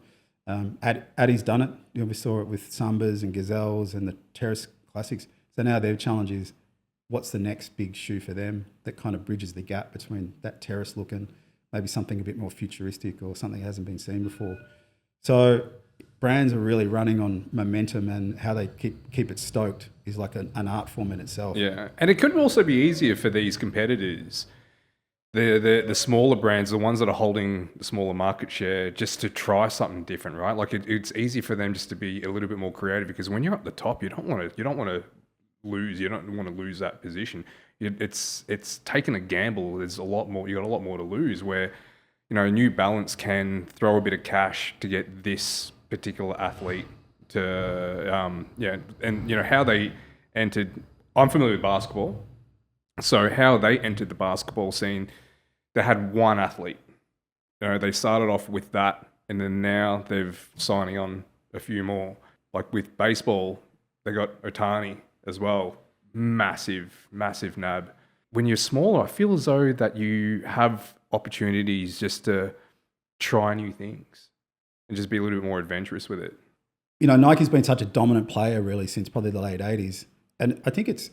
Adi's done it. You know, we saw it with Sambas and Gazelles and the Terrace Classics. So now their challenge is, what's the next big shoe for them that kind of bridges the gap between that Terrace look and maybe something a bit more futuristic or something that hasn't been seen before. So brands are really running on momentum, and how they keep it stoked is like an art form in itself. Yeah, and it could also be easier for these competitors, the smaller brands, the ones that are holding the smaller market share, just to try something different, right? Like it's easy for them just to be a little bit more creative, because when you're up the top, you don't want to lose. You don't want to lose that position. It's taking a gamble. There's a lot more. You got a lot more to lose. Where, you know, New Balance can throw a bit of cash to get this particular athlete to and you know how they entered. I'm familiar with basketball, so how they entered the basketball scene, they had one athlete. You know, they started off with that, and then now they've signing on a few more. Like with baseball, they got Otani as well. Massive nab. When you're smaller, I feel as though that you have opportunities just to try new things and just be a little bit more adventurous with it. You know, Nike's been such a dominant player really since probably the late 80s. And I think it's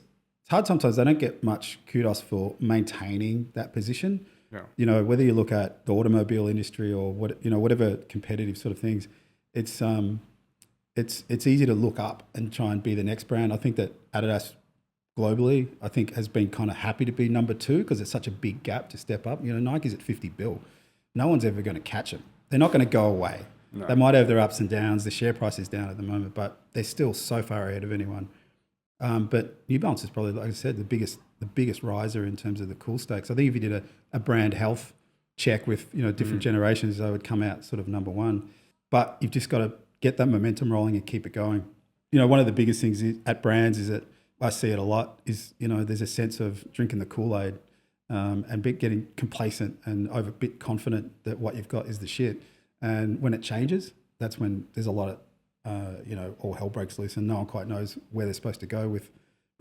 hard sometimes. They don't get much kudos for maintaining that position. Yeah. You know, whether you look at the automobile industry or whatever competitive sort of things, it's easy to look up and try and be the next brand. I think that Adidas globally, I think, has been kind of happy to be number 2 because it's such a big gap to step up. You know, Nike's at 50 bill. No one's ever going to catch them. They're not going to go away. No. They might have their ups and downs. The share price is down at the moment, but they're still so far ahead of anyone. But New Balance is probably, like I said, the biggest riser in terms of the cool stakes. I think if you did a brand health check with different generations, they would come out sort of number 1. But you've just got to get that momentum rolling and keep it going. You know, one of the biggest things at brands is that I see it a lot is there's a sense of drinking the Kool-Aid and getting complacent and over bit confident that what you've got is the shit. And when it changes, that's when there's a lot of, all hell breaks loose and no one quite knows where they're supposed to go with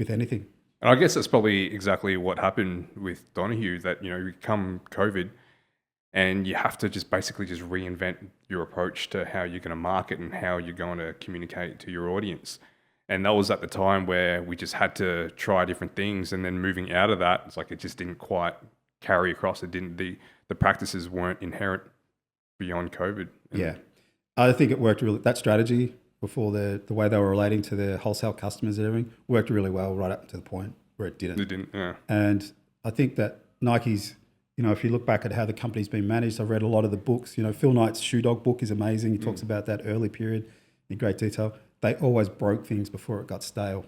anything. And I guess that's probably exactly what happened with Donahue, that, you come COVID and you have to just basically just reinvent your approach to how you're going to market and how you're going to communicate to your audience. And that was at the time where we just had to try different things. And then moving out of that, it's like it just didn't quite carry across. The practices weren't inherent beyond COVID. Yeah. I think it worked really, that strategy before the way they were relating to their wholesale customers and everything worked really well right up to the point where it didn't. It didn't, yeah. And I think that Nike's, if you look back at how the company's been managed, I've read a lot of the books. Phil Knight's Shoe Dog book is amazing. He talks about that early period in great detail. They always broke things before it got stale.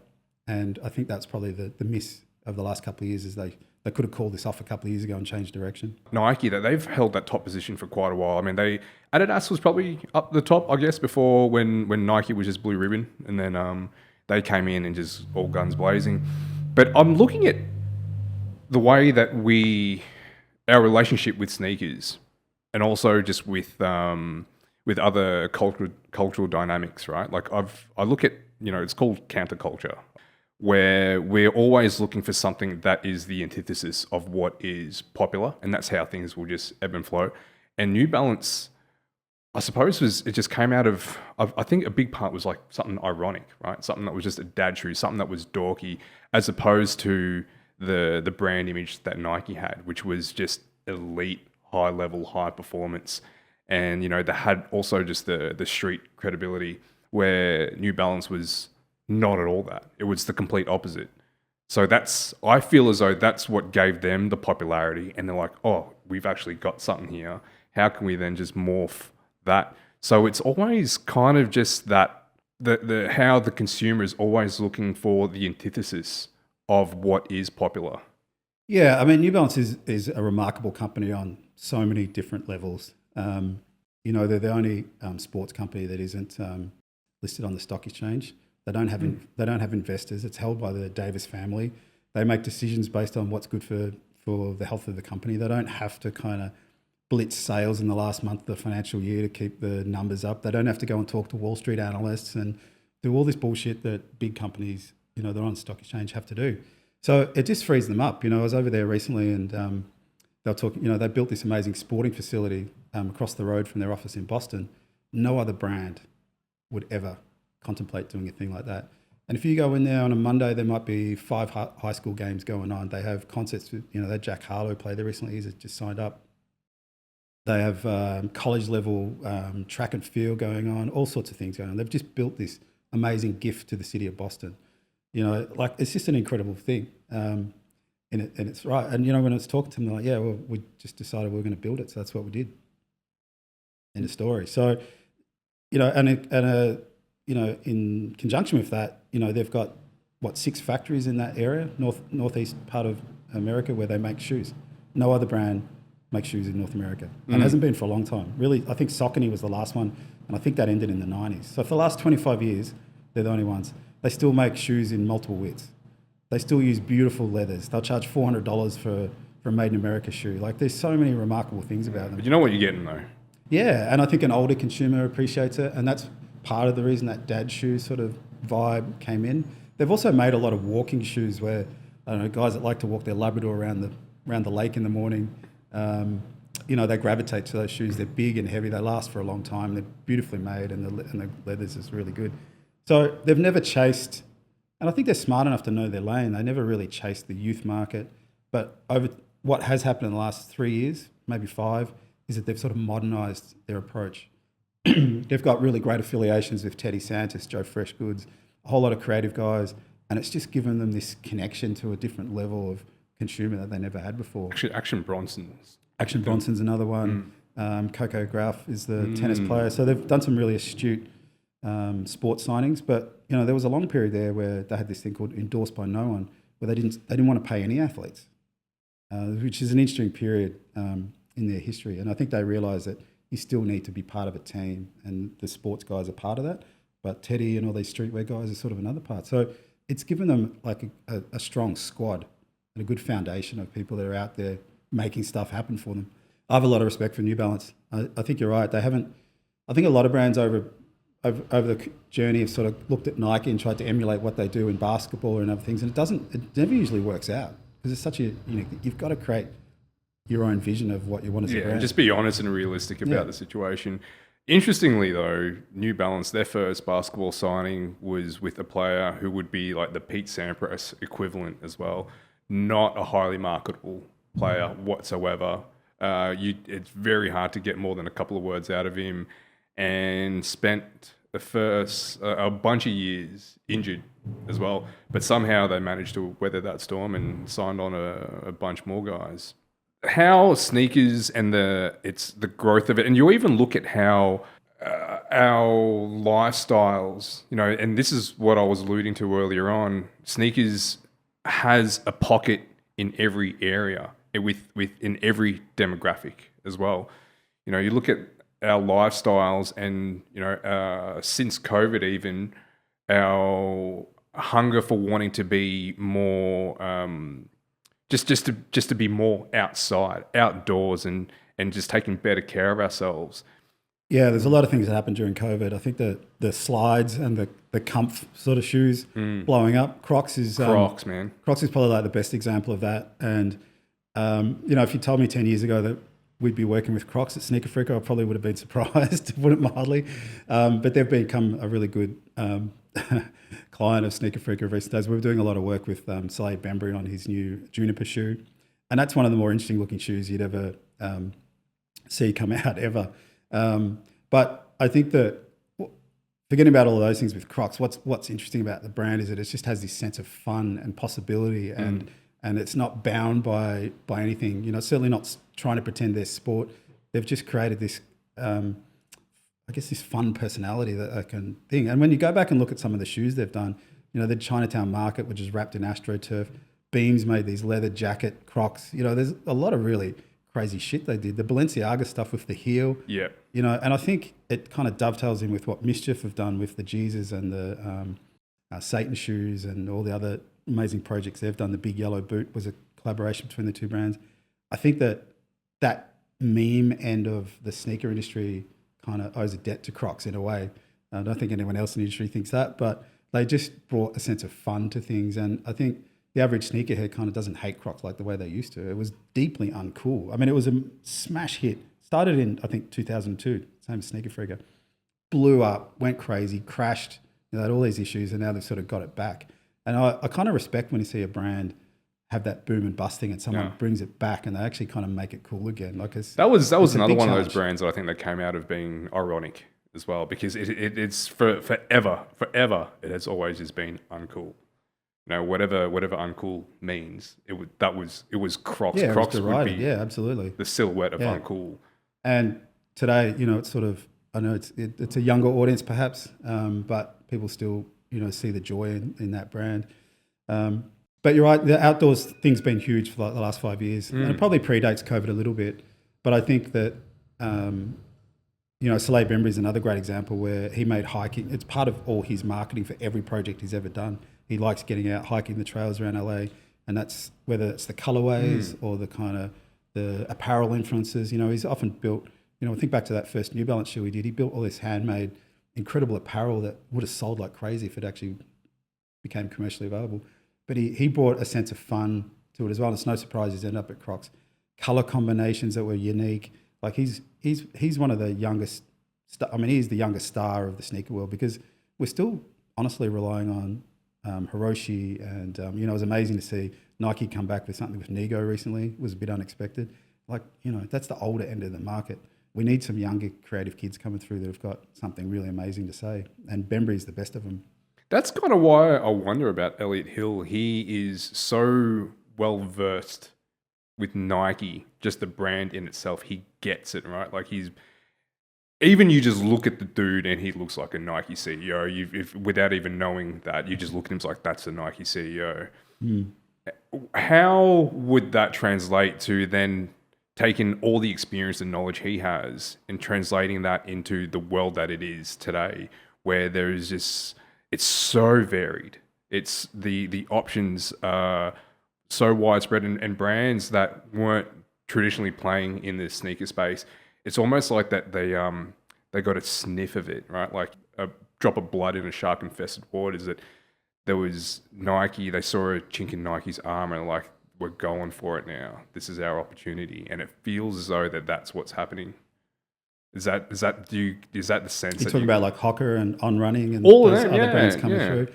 And I think that's probably the miss of the last couple of years is they could have called this off a couple of years ago and changed direction. Nike, they've held that top position for quite a while. I mean, Adidas was probably up the top, I guess, before when Nike was just Blue Ribbon. And then they came in and just all guns blazing. But I'm looking at the way that our relationship with sneakers and also just with other cultural dynamics, right? Like I look at, it's called counterculture, where we're always looking for something that is the antithesis of what is popular, and that's how things will just ebb and flow. And New Balance, I suppose, it just came out of, I think a big part was like something ironic, right? Something that was just a dad shoe, something that was dorky, as opposed to the brand image that Nike had, which was just elite, high level, high performance. And, they had also just the street credibility, where New Balance was not at all that. It was the complete opposite. So I feel as though that's what gave them the popularity. And they're like, oh, we've actually got something here. How can we then just morph that? So it's always kind of just that, how the consumer is always looking for the antithesis of what is popular. Yeah, I mean, New Balance is a remarkable company on so many different levels. They're the only sports company that isn't listed on the stock exchange. They don't have investors. It's held by the Davis family. They make decisions based on what's good for the health of the company. They don't have to kind of blitz sales in the last month of the financial year to keep the numbers up. They don't have to go and talk to Wall Street analysts and do all this bullshit that big companies, they're on the stock exchange, have to do. So it just frees them up. I was over there recently and they were talking, they built this amazing sporting facility across the road from their office in Boston. No other brand would ever contemplate doing a thing like that. And if you go in there on a Monday, there might be 5 high school games going on. They have concerts with, they had Jack Harlow play there recently. He's just signed up. They have college level track and field going on, all sorts of things going on. They've just built this amazing gift to the city of Boston. It's just an incredible thing. And it's right. And, when I was talking to them, they're like, yeah, well, we just decided we were going to build it. So that's what we did. End of story. So, in conjunction with that, they've got 6 factories in that area, northeast part of America, where they make shoes. No other brand makes shoes in North America, and hasn't been for a long time. Really, I think Saucony was the last one, and I think that ended in the 90s. So for the last 25 years, they're the only ones. They still make shoes in multiple widths. They still use beautiful leathers. They'll charge $400 for a made in America shoe. Like, there's so many remarkable things about them. But you know what you're getting though. Yeah, and I think an older consumer appreciates it, and that's part of the reason that dad shoe sort of vibe came in. They've also made a lot of walking shoes where, I don't know, guys that like to walk their Labrador around the lake in the morning, they gravitate to those shoes. They're big and heavy. They last for a long time. They're beautifully made, and the leathers is really good. So they've never chased And I think they're smart enough to know their lane. They never really chased the youth market. But over what has happened in the last 3 years, maybe 5, is that they've sort of modernised their approach. They've got really great affiliations with Teddy Santis, Joe Freshgoods, a whole lot of creative guys, and it's just given them this connection to a different level of consumer that they never had before. Actually, Action Bronson's another one. Coco Graf is the tennis player. So they've done some really astute sports signings. But there was a long period there where they had this thing called endorsed by no one, where they didn't want to pay any athletes, which is an interesting period in their history. And I think they realised that you still need to be part of a team, and the sports guys are part of that. But Teddy and all these streetwear guys are sort of another part. So it's given them like a strong squad and a good foundation of people that are out there making stuff happen for them. I have a lot of respect for New Balance. I think you're right. They haven't. I think a lot of brands over the journey have sort of looked at Nike and tried to emulate what they do in basketball and other things, and it never usually works out because it's such a unique. You've got to create your own vision of what you want as a brand. And just be honest and realistic about the situation. Interestingly, though, New Balance, their first basketball signing was with a player who would be like the Pete Sampras equivalent as well. Not a highly marketable player whatsoever. It's very hard to get more than a couple of words out of him, and spent the first a bunch of years injured as well. But somehow they managed to weather that storm and signed on a bunch more guys. How sneakers and the growth of it, and you even look at how our lifestyles, and this is what I was alluding to earlier on. Sneakers has a pocket in every area, in every demographic as well. You look at our lifestyles, and since COVID, even our hunger for wanting to be more. Just to be more outdoors, and just taking better care of ourselves. Yeah, there's a lot of things that happened during COVID. I think the slides and the comf sort of shoes blowing up. Crocs, man. Crocs is probably like the best example of that. And if you told me 10 years ago that we'd be working with Crocs at Sneaker Freak, I probably would have been surprised, to put it mildly. But they've become a really good client of Sneaker Freak of recent days. We were doing a lot of work with Saleh Bembry on his new Juniper shoe, and that's one of the more interesting looking shoes you'd ever see come out ever. But I think that, forgetting about all of those things with Crocs, what's interesting about the brand is that it just has this sense of fun and possibility, and it's not bound by anything. Certainly not trying to pretend they're sport. They've just created this this fun personality that I can think. And when you go back and look at some of the shoes they've done, the Chinatown Market, which is wrapped in AstroTurf, Beams made these leather jacket Crocs. There's a lot of really crazy shit they did. The Balenciaga stuff with the heel. Yeah. And I think it kind of dovetails in with what Mischief have done with the Jesus and the Satan shoes and all the other amazing projects they've done. The Big Yellow Boot was a collaboration between the two brands. I think that meme end of the sneaker industry kind of owes a debt to Crocs in a way. I don't think anyone else in the industry thinks that, but they just brought a sense of fun to things. And I think the average sneakerhead kind of doesn't hate Crocs like the way they used to. It was deeply uncool. I mean, it was a smash hit. Started in, I think, 2002, same as Sneaker Freaker. Blew up, went crazy, crashed. Had all these issues, and now they've sort of got it back. And I kind of respect when you see a brand have that boom and bust thing, and someone brings it back, and they actually kind of make it cool again. Like that was another one of those brands that I think that came out of being ironic as well, because it's forever it has always just been uncool. Whatever uncool means, it was Crocs. Yeah, Crocs would be absolutely the silhouette of uncool. And today, it's sort of, I know it's a younger audience perhaps, but people still see the joy in that brand. But you're right, the outdoors thing's been huge for like the last 5 years. And it probably predates COVID a little bit. But I think that, Saleh Bembry is another great example where he made hiking, it's part of all his marketing for every project he's ever done. He likes getting out, hiking the trails around LA. And that's whether it's the colorways or the kind of the apparel influences. He's often built, think back to that first New Balance shoe he did. He built all this handmade, incredible apparel that would have sold like crazy if it actually became commercially available. But he brought a sense of fun to it as well. It's no surprise he's ended up at Crocs. Color combinations that were unique. Like he's one of the youngest. He's the youngest star of the sneaker world, because we're still honestly relying on Hiroshi, and you know, it was amazing to see Nike come back with something with Nego recently. It was a bit unexpected. Like, you know, that's the older end of the market. We need some younger creative kids coming through that have got something really amazing to say, and Bembry's the best of them. That's kind of why I wonder about Elliot Hill. He is so well versed with Nike, just the brand in itself. He gets it, right? Like even you just look at the dude and he looks like a Nike CEO. If without even knowing that, you just look at him like that's a Nike CEO. How would that translate to then taking all the experience and knowledge he has and translating that into the world that it is today, where there is this, it's so varied. It's the options are so widespread, and brands that weren't traditionally playing in the sneaker space. It's almost like that they got a sniff of it, right? Like a drop of blood in a shark-infested waters. That there was Nike. They saw a chink in Nike's armor and like, we're going for it now. This is our opportunity, and it feels as though that's what's happening. Is that the sense? You're talking about like Hoka and On Running and all those of them, other brands coming through.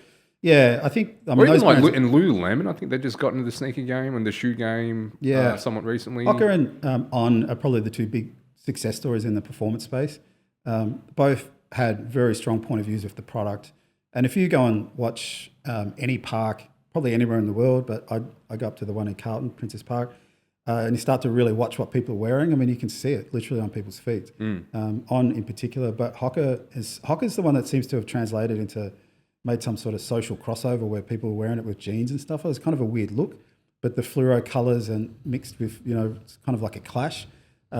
Yeah, I think. I mean, or even those like brands, and Lululemon. I think they just got into the sneaker game and the shoe game. Somewhat recently. Hoka and On are probably the two big success stories in the performance space. Both had very strong point of views of the product. And if you go and watch any park, probably anywhere in the world, but I go up to the one in Carlton, Princess Park, and you start to really watch what people are wearing. I mean, you can see it literally on people's feet. On in particular, but Hoka's the one that seems to have translated into, made some sort of social crossover where people were wearing it with jeans and stuff. It was kind of a weird look, but the fluoro colours and mixed with, you know, it's kind of like a clash.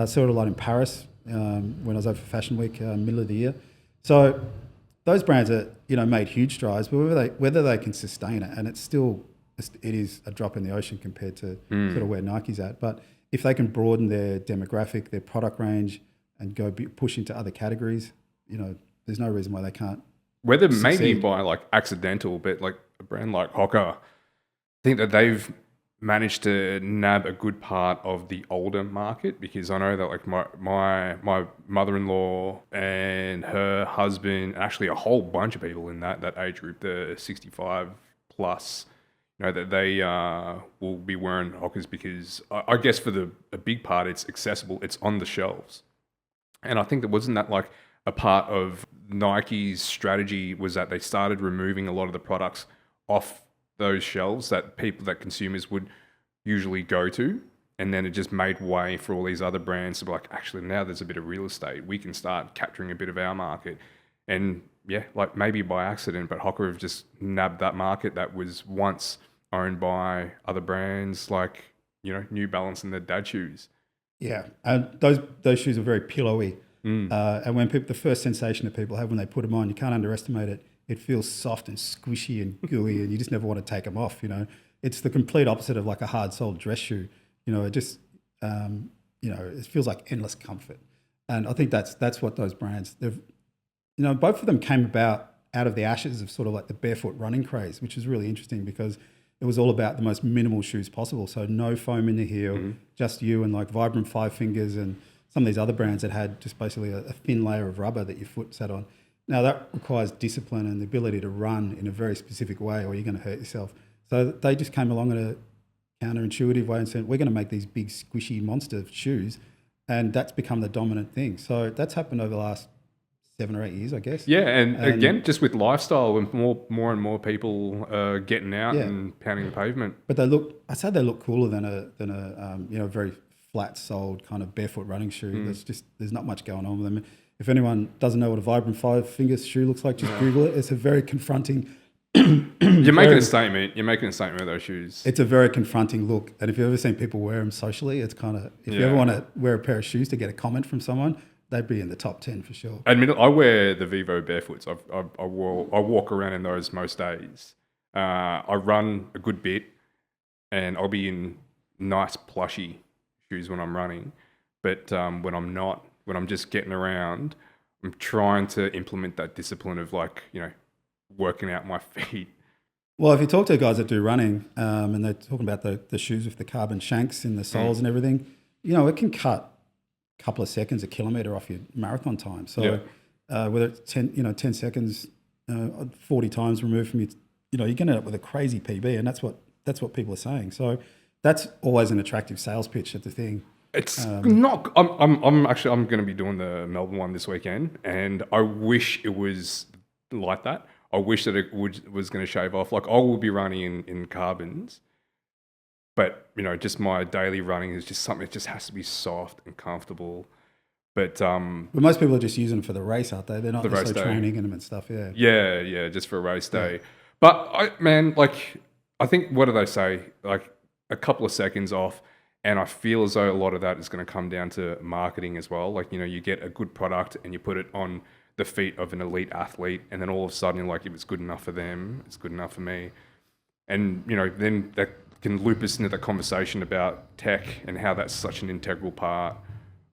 Saw it a lot in Paris when I was over for Fashion Week, middle of the year. So those brands are, you know, made huge strides, but whether they can sustain it, and it is a drop in the ocean compared to sort of where Nike's at. But if they can broaden their demographic, their product range, and push into other categories, you know, there's no reason why they can't. Whether succeed. maybe by like accidental, but like a brand like Hoka, I think that they've managed to nab a good part of the older market, because I know that like my mother-in-law and her husband, and actually a whole bunch of people in that age group, the 65 plus, you know, that they will be wearing Hokas because I guess for a big part, it's accessible, it's on the shelves. And I think that wasn't that like a part of Nike's strategy, was that they started removing a lot of the products off those shelves that consumers would usually go to, and then it just made way for all these other brands to be like, actually now there's a bit of real estate, we can start capturing a bit of our market. And yeah, like maybe by accident, but Hoka have just nabbed that market that was once owned by other brands like, you know, New Balance and their dad shoes. Yeah, and those shoes are very pillowy. And when the first sensation that people have when they put them on, you can't underestimate it. It feels soft and squishy and gooey, and you just never want to take them off. You know, it's the complete opposite of like a hard-soled dress shoe. You know, it just, you know, it feels like endless comfort. And I think that's what those brands, they've, you know, both of them came about out of the ashes of sort of like the barefoot running craze, which is really interesting because it was all about the most minimal shoes possible. So no foam in the heel, just you and like Vibram Five Fingers and some of these other brands that had just basically a thin layer of rubber that your foot sat on. Now that requires discipline and the ability to run in a very specific way or you're going to hurt yourself. So they just came along in a counterintuitive way and said, we're going to make these big squishy monster shoes. And that's become the dominant thing. So that's happened over the last 7 or 8 years, I guess. Yeah, and again, just with lifestyle, when more and more people are getting out and pounding the pavement. But I'd say they look cooler than a you know, very flat-soled kind of barefoot running shoe. There's not much going on with them. If anyone doesn't know what a Vibram Five Fingers shoe looks like, just Google it. It's a very confronting. You're making a statement. You're making a statement with those shoes. It's a very confronting look, and if you've ever seen people wear them socially, it's kind of. If you ever want to wear a pair of shoes to get a comment from someone, they'd be in the top 10 for sure. Admit it, I wear the Vivo barefoots. I walk around in those most days. I run a good bit, and I'll be in nice plushy shoes when I'm running. But when I'm not, when I'm just getting around, I'm trying to implement that discipline of like, you know, working out my feet. Well, if you talk to guys that do running, and they're talking about the shoes with the carbon shanks in the soles and everything, you know, it can cut a couple of seconds, a kilometre off your marathon time. So whether it's 10 seconds, 40 times removed from your you're going to end up with a crazy PB, and that's what people are saying. So that's always an attractive sales pitch at the thing. It's not. I'm going to be doing the Melbourne one this weekend, and I wish it was like that. I wish that it was going to shave off. Like I will be running in carbons, but just my daily running is just something. It just has to be soft and comfortable. But most people are just using them for the race, aren't they? They're not necessarily training in them and stuff. Yeah. Yeah, just for a race day. Yeah. But I think what do they say? Like a couple of seconds off. And I feel as though a lot of that is going to come down to marketing as well. Like, you get a good product and you put it on the feet of an elite athlete. And then all of a sudden, like, if it's good enough for them, it's good enough for me. And, then that can loop us into the conversation about tech and how that's such an integral part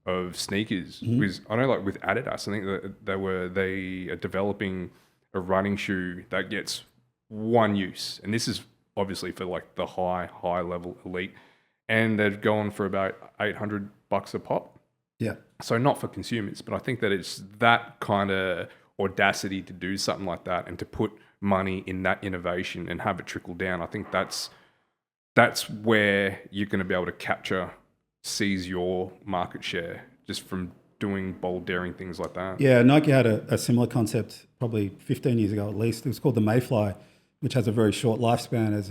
of sneakers. Mm-hmm. Because I know, like, with Adidas, I think that they are developing a running shoe that gets one use. And this is obviously for, like, the high level elite. And they're going for about $800 a pop. Yeah. So not for consumers, but I think that it's that kind of audacity to do something like that and to put money in that innovation and have it trickle down. I think that's where you're going to be able to seize your market share just from doing bold, daring things like that. Yeah, Nike had a similar concept probably 15 years ago at least. It was called the Mayfly, which has a very short lifespan as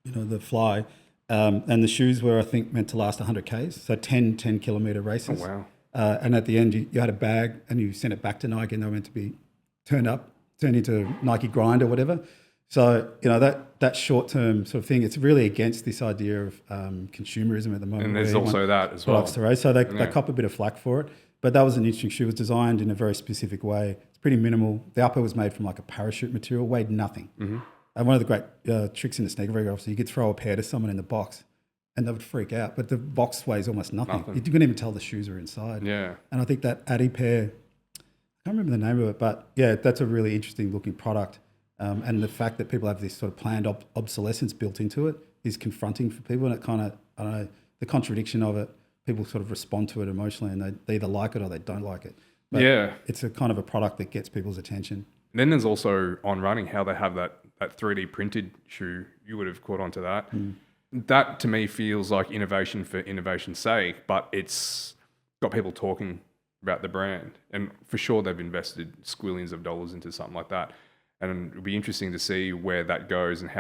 the fly. And the shoes were, I think, meant to last 100 Ks, so 10 kilometre races. Oh, wow. And at the end, you had a bag and you sent it back to Nike and they were meant to be turned into Nike Grind or whatever. So, that short-term sort of thing, it's really against this idea of consumerism at the moment. And there's also that as well. To race. So they cop a bit of flack for it. But that was an interesting shoe. It was designed in a very specific way. It's pretty minimal. The upper was made from like a parachute material, weighed nothing. Mm-hmm. And one of the great tricks in the sneaker very obviously, you could throw a pair to someone in the box and they would freak out. But the box weighs almost nothing. You couldn't even tell the shoes are inside. Yeah. And I think that Adi pair, I can't remember the name of it, but yeah, that's a really interesting looking product. And the fact that people have this sort of planned obsolescence built into it is confronting for people. And it kind of, I don't know, the contradiction of it, people sort of respond to it emotionally and they either like it or they don't like it. But yeah. It's a kind of a product that gets people's attention. And then there's also on running, how they have that 3D printed shoe. You would have caught on to that. Mm. That to me feels like innovation for innovation's sake, but it's got people talking about the brand. And for sure they've invested squillions of dollars into something like that. And it'll be interesting to see where that goes and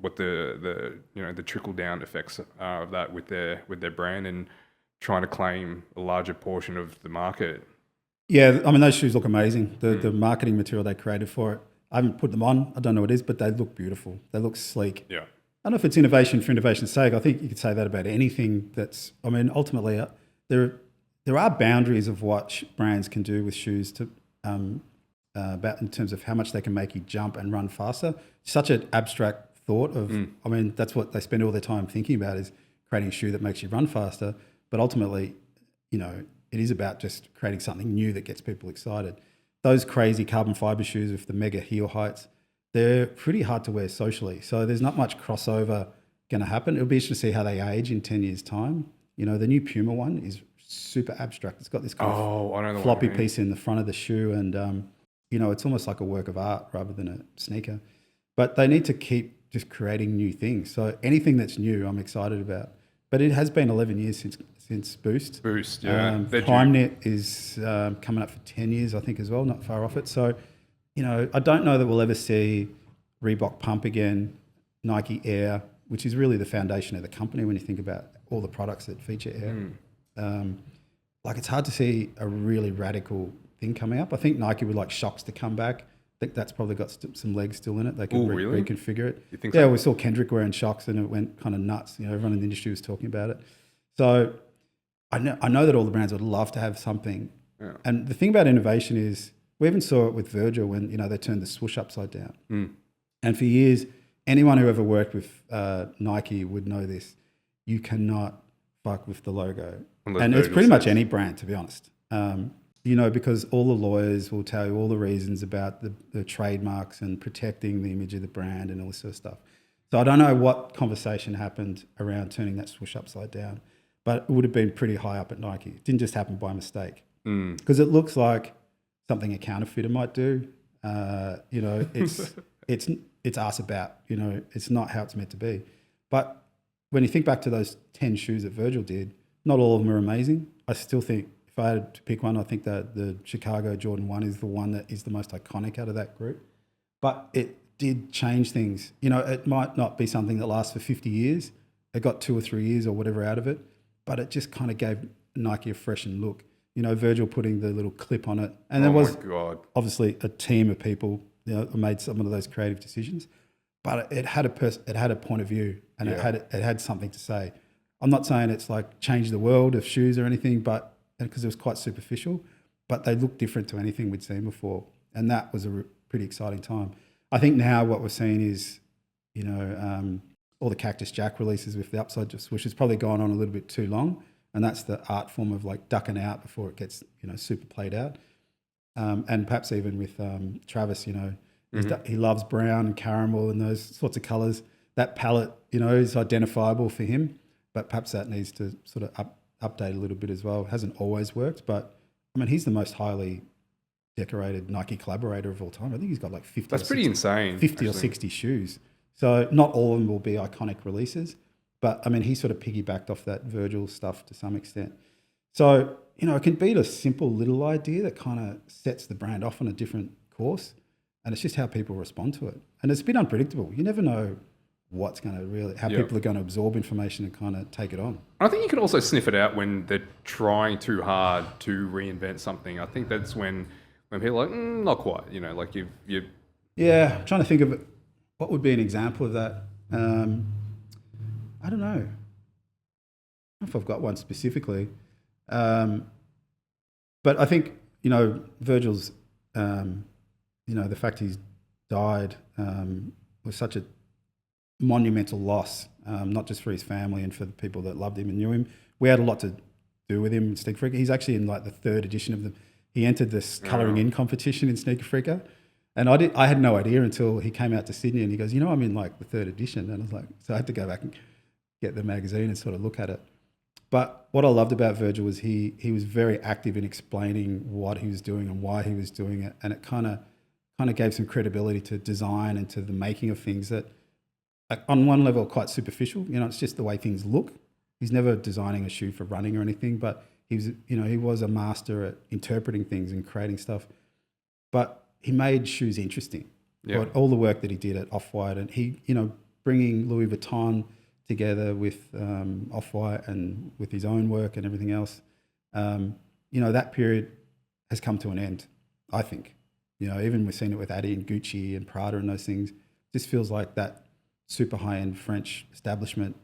what the trickle down effects are of that with their brand and trying to claim a larger portion of the market. Yeah, I mean, those shoes look amazing. The marketing material they created for it, I haven't put them on. I don't know what it is, but they look beautiful. They look sleek. Yeah. I don't know if it's innovation for innovation's sake. I think you could say that about anything ultimately there are boundaries of what brands can do with shoes to about in terms of how much they can make you jump and run faster. Such an abstract thought of, that's what they spend all their time thinking about is creating a shoe that makes you run faster. But ultimately, it is about just creating something new that gets people excited. Those crazy carbon fiber shoes with the mega heel heights, they're pretty hard to wear socially. So there's not much crossover going to happen. It'll be interesting to see how they age in 10 years' time. The new Puma one is super abstract. It's got this kind of floppy piece in the front of the shoe and, it's almost like a work of art rather than a sneaker. But they need to keep just creating new things. So anything that's new, I'm excited about. But it has been 11 years since Boost. Boost, yeah. PrimeNet is coming up for 10 years, I think, as well, not far off it. So, I don't know that we'll ever see Reebok Pump again, Nike Air, which is really the foundation of the company when you think about all the products that feature Air. It's hard to see a really radical thing coming up. I think Nike would like Shocks to come back. I think that's probably got some legs still in it. They can really? Reconfigure it. You think so? Yeah, we saw Kendrick wearing Shocks and it went kind of nuts. Everyone in the industry was talking about it. So I know that all the brands would love to have something. Yeah. And the thing about innovation is we even saw it with Virgil when, they turned the swoosh upside down. Mm. And for years, anyone who ever worked with Nike would know this. You cannot fuck with the logo. And it's pretty much any brand, to be honest. Because all the lawyers will tell you all the reasons about the trademarks and protecting the image of the brand and all this sort of stuff. So I don't know what conversation happened around turning that swoosh upside down, but it would have been pretty high up at Nike. It didn't just happen by mistake because it looks like something a counterfeiter might do. It's it's us about, it's not how it's meant to be. But when you think back to those 10 shoes that Virgil did, not all of them are amazing. I still think if I had to pick one, I think that the Chicago Jordan 1 is the one that is the most iconic out of that group. But it did change things. It might not be something that lasts for 50 years. It got 2 or 3 years or whatever out of it, but it just kind of gave Nike a freshened look. Virgil putting the little clip on it. And there was obviously a team of people who made some of those creative decisions, but it had a point of view, and it had something to say. I'm not saying it's like changed the world of shoes or anything, but because it was quite superficial, but they looked different to anything we'd seen before. And that was a pretty exciting time. I think now what we're seeing is, all the Cactus Jack releases with the upside swoosh has probably gone on a little bit too long. And that's the art form of like ducking out before it gets, super played out. And perhaps even with Travis, he loves brown and caramel and those sorts of colours. That palette, is identifiable for him, but perhaps that needs to sort of update a little bit as well. It hasn't always worked, but I mean, he's the most highly decorated Nike collaborator of all time. I think he's got like 50. That's pretty insane. 50 actually. Or 60 shoes. So not all of them will be iconic releases, but I mean, he sort of piggybacked off that Virgil stuff to some extent. So, it can be a simple little idea that kind of sets the brand off on a different course, and it's just how people respond to it. And it's a bit unpredictable. You never know what's going to how people are going to absorb information and kind of take it on. I think you can also sniff it out when they're trying too hard to reinvent something. I think that's when people are like, not quite, like you. Yeah, I'm trying to think of what would be an example of that. I don't know. I don't know if I've got one specifically. But I think, Virgil's, the fact he's died was such a monumental loss, not just for his family and for the people that loved him and knew him. We had a lot to do with him in Sneaker Freaker. He's actually in like the 3rd edition of he entered this colouring in competition in Sneaker Freaker. And I had no idea until he came out to Sydney and he goes, I'm in like the 3rd edition. And I was like, so I had to go back and get the magazine and sort of look at it. But what I loved about Virgil was he was very active in explaining what he was doing and why he was doing it. And it kind of gave some credibility to design and to the making of things that, on one level, are quite superficial. It's just the way things look. He's never designing a shoe for running or anything, but he was a master at interpreting things and creating stuff. But he made shoes interesting. Yeah. But all the work that he did at Off-White, and he, bringing Louis Vuitton together with Off-White and with his own work and everything else, that period has come to an end, I think. Even we've seen it with Adi and Gucci and Prada and those things. This feels like that super high-end French establishment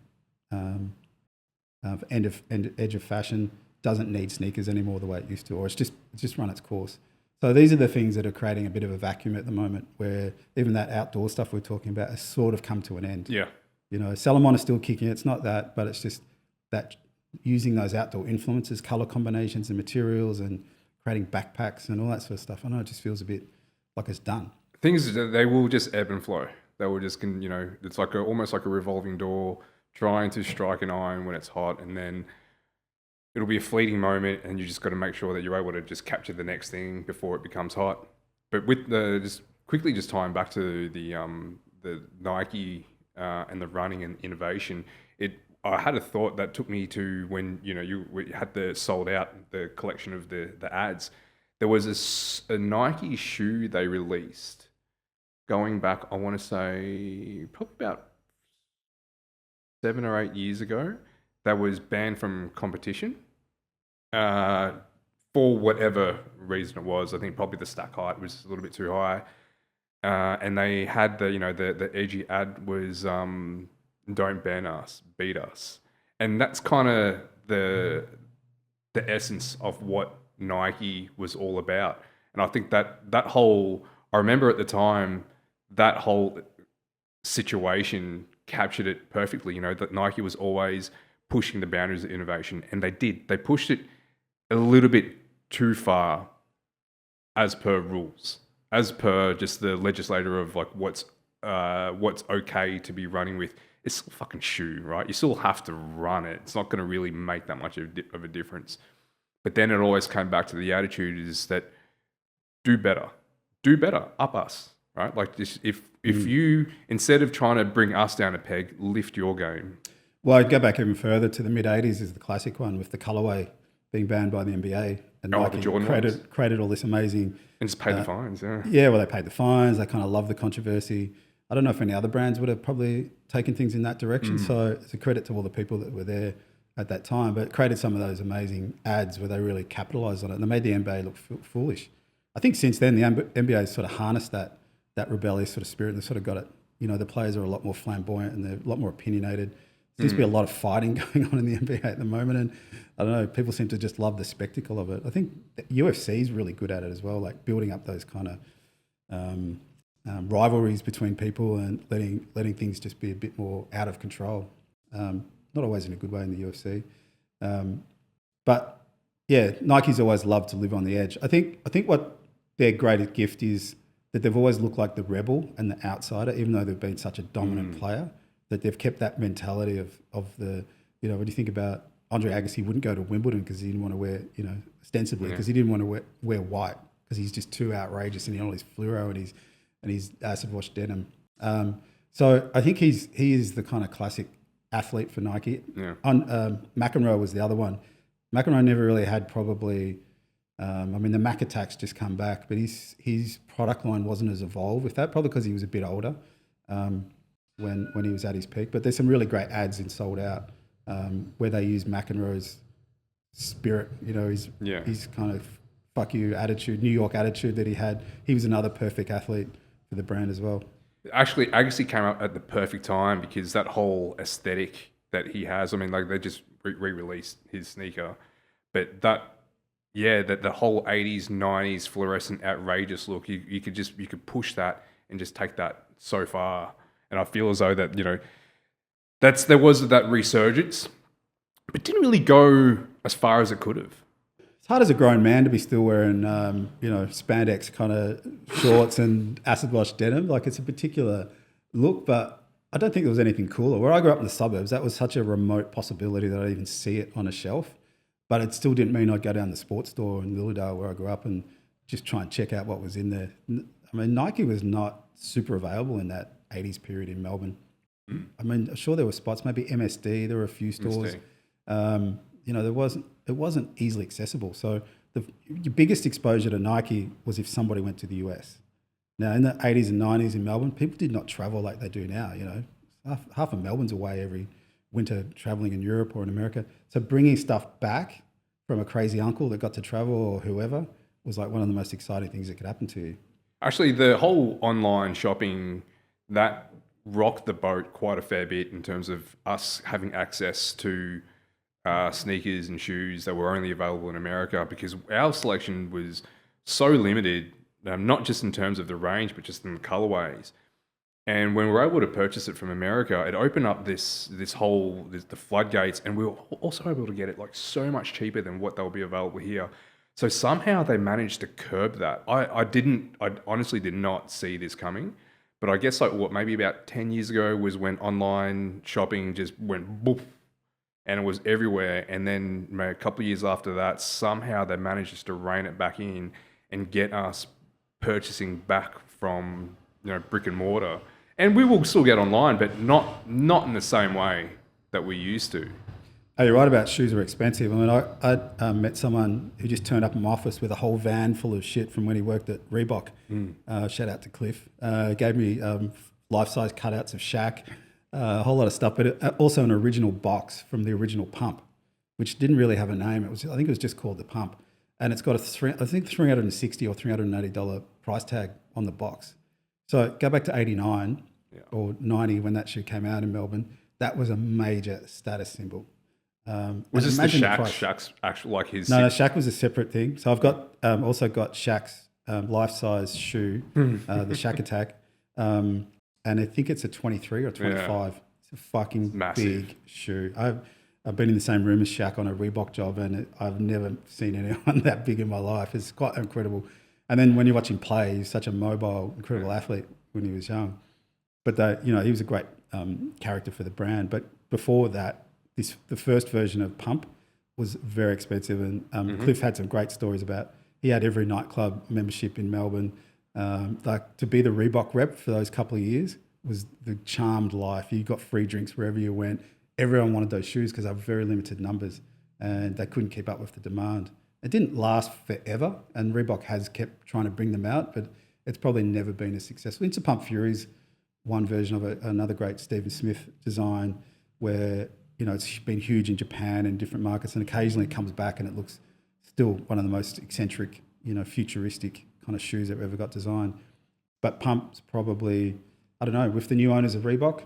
edge of fashion doesn't need sneakers anymore the way it used to, or it's just run its course. So these are the things that are creating a bit of a vacuum at the moment, where even that outdoor stuff we're talking about has sort of come to an end. Yeah. Salomon is still kicking. It's not that, but it's just that using those outdoor influences, color combinations and materials and creating backpacks and all that sort of stuff. I know it just feels a bit like it's done. Things, they will just ebb and flow. They will just, it's like almost like a revolving door, trying to strike an iron when it's hot, and then it'll be a fleeting moment, and you just got to make sure that you're able to just capture the next thing before it becomes hot. But with just tying back to the Nike and the running and innovation, I had a thought that took me to when you had the sold out the collection of the ads. There was a Nike shoe they released going back, I want to say probably about 7 or 8 years ago, that was banned from competition for whatever reason it was. I think probably the stack height was a little bit too high. And they had the edgy ad was don't ban us, beat us. And that's kind of the essence of what Nike was all about. And I think that whole, I remember at the time, that whole situation captured it perfectly, that Nike was always pushing the boundaries of innovation, and they did. They pushed it a little bit too far as per rules, as per just the legislator of like what's okay to be running with. It's still a fucking shoe, right? You still have to run it. It's not going to really make that much of a difference. But then it always came back to the attitude is that do better, up us. right? Like just if you, instead of trying to bring us down a peg, lift your game. Well, I'd go back even further to the mid-'80s is the classic one with the colourway being banned by the NBA. And the Jordan ones. created all this amazing... And just pay the fines, yeah. Yeah, well, they paid the fines. They kind of loved the controversy. I don't know if any other brands would have probably taken things in that direction. So it's a credit to all the people that were there at that time, but it created some of those amazing ads where they really capitalised on it and they made the NBA look foolish. I think since then, the NBA sort of harnessed that rebellious sort of spirit and they sort of got it. You know, the players are a lot more flamboyant and they're a lot more opinionated. There seems to be a lot of fighting going on in the NBA at the moment. And I don't know, people seem to just love the spectacle of it. I think UFC is really good at it as well, like building up those kind of rivalries between people and letting things just be a bit more out of control. Not always in a good way in the UFC. But yeah, Nike's always loved to live on the edge. I think what their greatest gift is that they've always looked like the rebel and the outsider, even though they've been such a dominant player, that they've kept that mentality of the, you know, when you think about Andre Agassi wouldn't go to Wimbledon because he didn't want to wear, you know, ostensibly because he didn't want to wear white because he's just too outrageous and he only fluoro and his acid wash denim. So I think he is the kind of classic athlete for Nike. Yeah. McEnroe was the other one. McEnroe never really had probably, I mean, the Mac Attack's just come back, but his product line wasn't as evolved with that, probably because he was a bit older when he was at his peak. But there's some really great ads in Sold Out where they use McEnroe's spirit, you know, his kind of fuck you attitude, New York attitude that he had. He was another perfect athlete for the brand as well. Actually, Agassi came up at the perfect time because that whole aesthetic that he has, I mean, like they just re-released his sneaker, but the whole 80s, 90s fluorescent outrageous look, you could push that and just take that so far. And I feel as though that, you know, there was that resurgence, but didn't really go as far as it could have. It's hard as a grown man to be still wearing, you know, spandex kind of shorts and acid wash denim. Like it's a particular look, but I don't think there was anything cooler. Where I grew up in the suburbs, that was such a remote possibility that I'd even see it on a shelf. But it still didn't mean I'd go down to the sports store in Lilydale where I grew up and just try and check out what was in there. I mean, Nike was not super available in that 80s period in Melbourne. I mean, sure there were spots, maybe MSD, there were a few stores. You know, it wasn't easily accessible. So your biggest exposure to Nike was if somebody went to the US. Now, in the 80s and 90s in Melbourne, people did not travel like they do now, you know. Half of Melbourne's away every winter traveling in Europe or in America. So bringing stuff back from a crazy uncle that got to travel or whoever was like one of the most exciting things that could happen to you. Actually, the whole online shopping, that rocked the boat quite a fair bit in terms of us having access to sneakers and shoes that were only available in America because our selection was so limited, not just in terms of the range, but just in the colorways. And when we were able to purchase it from America, it opened up the floodgates, and we were also able to get it like so much cheaper than what they'll be available here. So somehow they managed to curb that. I honestly did not see this coming, but I guess maybe about 10 years ago was when online shopping just went boop, and it was everywhere. And then a couple of years after that, somehow they managed just to rein it back in and get us purchasing back from, you know, brick and mortar. And we will still get online, but not in the same way that we used to. Oh, you're right about shoes are expensive. I mean, I met someone who just turned up in my office with a whole van full of shit from when he worked at Reebok. Shout out to Cliff. Gave me life-size cutouts of Shaq, a whole lot of stuff, but also an original box from the original Pump, which didn't really have a name. I think it was just called the Pump. And it's got $360 or $380 price tag on the box. So go back to 89 or 90 when that shoe came out in Melbourne. That was a major status symbol. Was this the Shaq's actual, like his... No, Shaq was a separate thing. So I've got also got Shaq's life-size shoe, the Shaq Attack. And I think it's a 23 or 25. Yeah. It's a fucking big shoe. I've been in the same room as Shaq on a Reebok job, and I've never seen anyone that big in my life. It's quite incredible. And then when you watch him play, he's such a mobile, incredible athlete when he was young. But he was a great character for the brand. But before that, the first version of Pump was very expensive, and Cliff had some great stories about. He had every nightclub membership in Melbourne. Like to be the Reebok rep for those couple of years was the charmed life. You got free drinks wherever you went. Everyone wanted those shoes because they were very limited numbers and they couldn't keep up with the demand. It didn't last forever, and Reebok has kept trying to bring them out, but it's probably never been as successful. Interpump Fury's one version of it, another great Stephen Smith design where, you know, it's been huge in Japan and different markets, and occasionally it comes back and it looks still one of the most eccentric, you know, futuristic kind of shoes that ever got designed. But Pump's probably, I don't know, with the new owners of Reebok.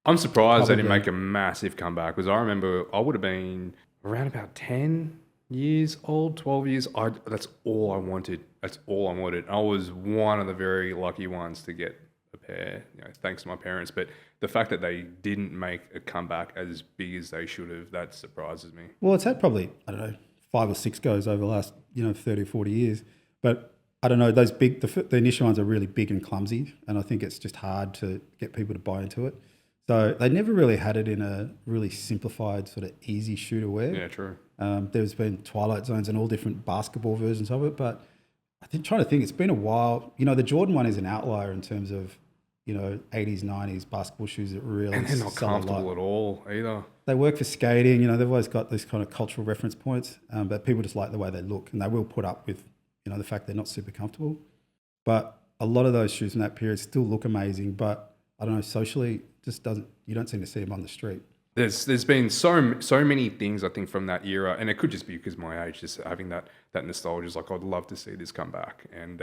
I'm surprised they didn't make a massive comeback, because I remember I would have been around about 10 years old, 12 years. That's all I wanted. That's all I wanted. I was one of the very lucky ones to get a pair, you know, thanks to my parents. But the fact that they didn't make a comeback as big as they should have, that surprises me. Well, it's had probably, I don't know, 5 or 6 goes over the last, you know, 30 or 40 years. But I don't know, those big, the initial ones are really big and clumsy, and I think it's just hard to get people to buy into it. So they never really had it in a really simplified sort of easy shoe to wear. Yeah, true. There's been Twilight Zones and all different basketball versions of it, but I'm trying to think, it's been a while. You know, the Jordan one is an outlier in terms of, you know, 80s, 90s basketball shoes that really And they're not comfortable at all either. They work for skating, you know, they've always got these kind of cultural reference points, but people just like the way they look, and they will put up with, you know, the fact they're not super comfortable. But a lot of those shoes from that period still look amazing, but I don't know, socially just doesn't, you don't seem to see them on the street. There's been so many things, I think, from that era, and it could just be because my age, just having that nostalgia is like, I'd love to see this come back, and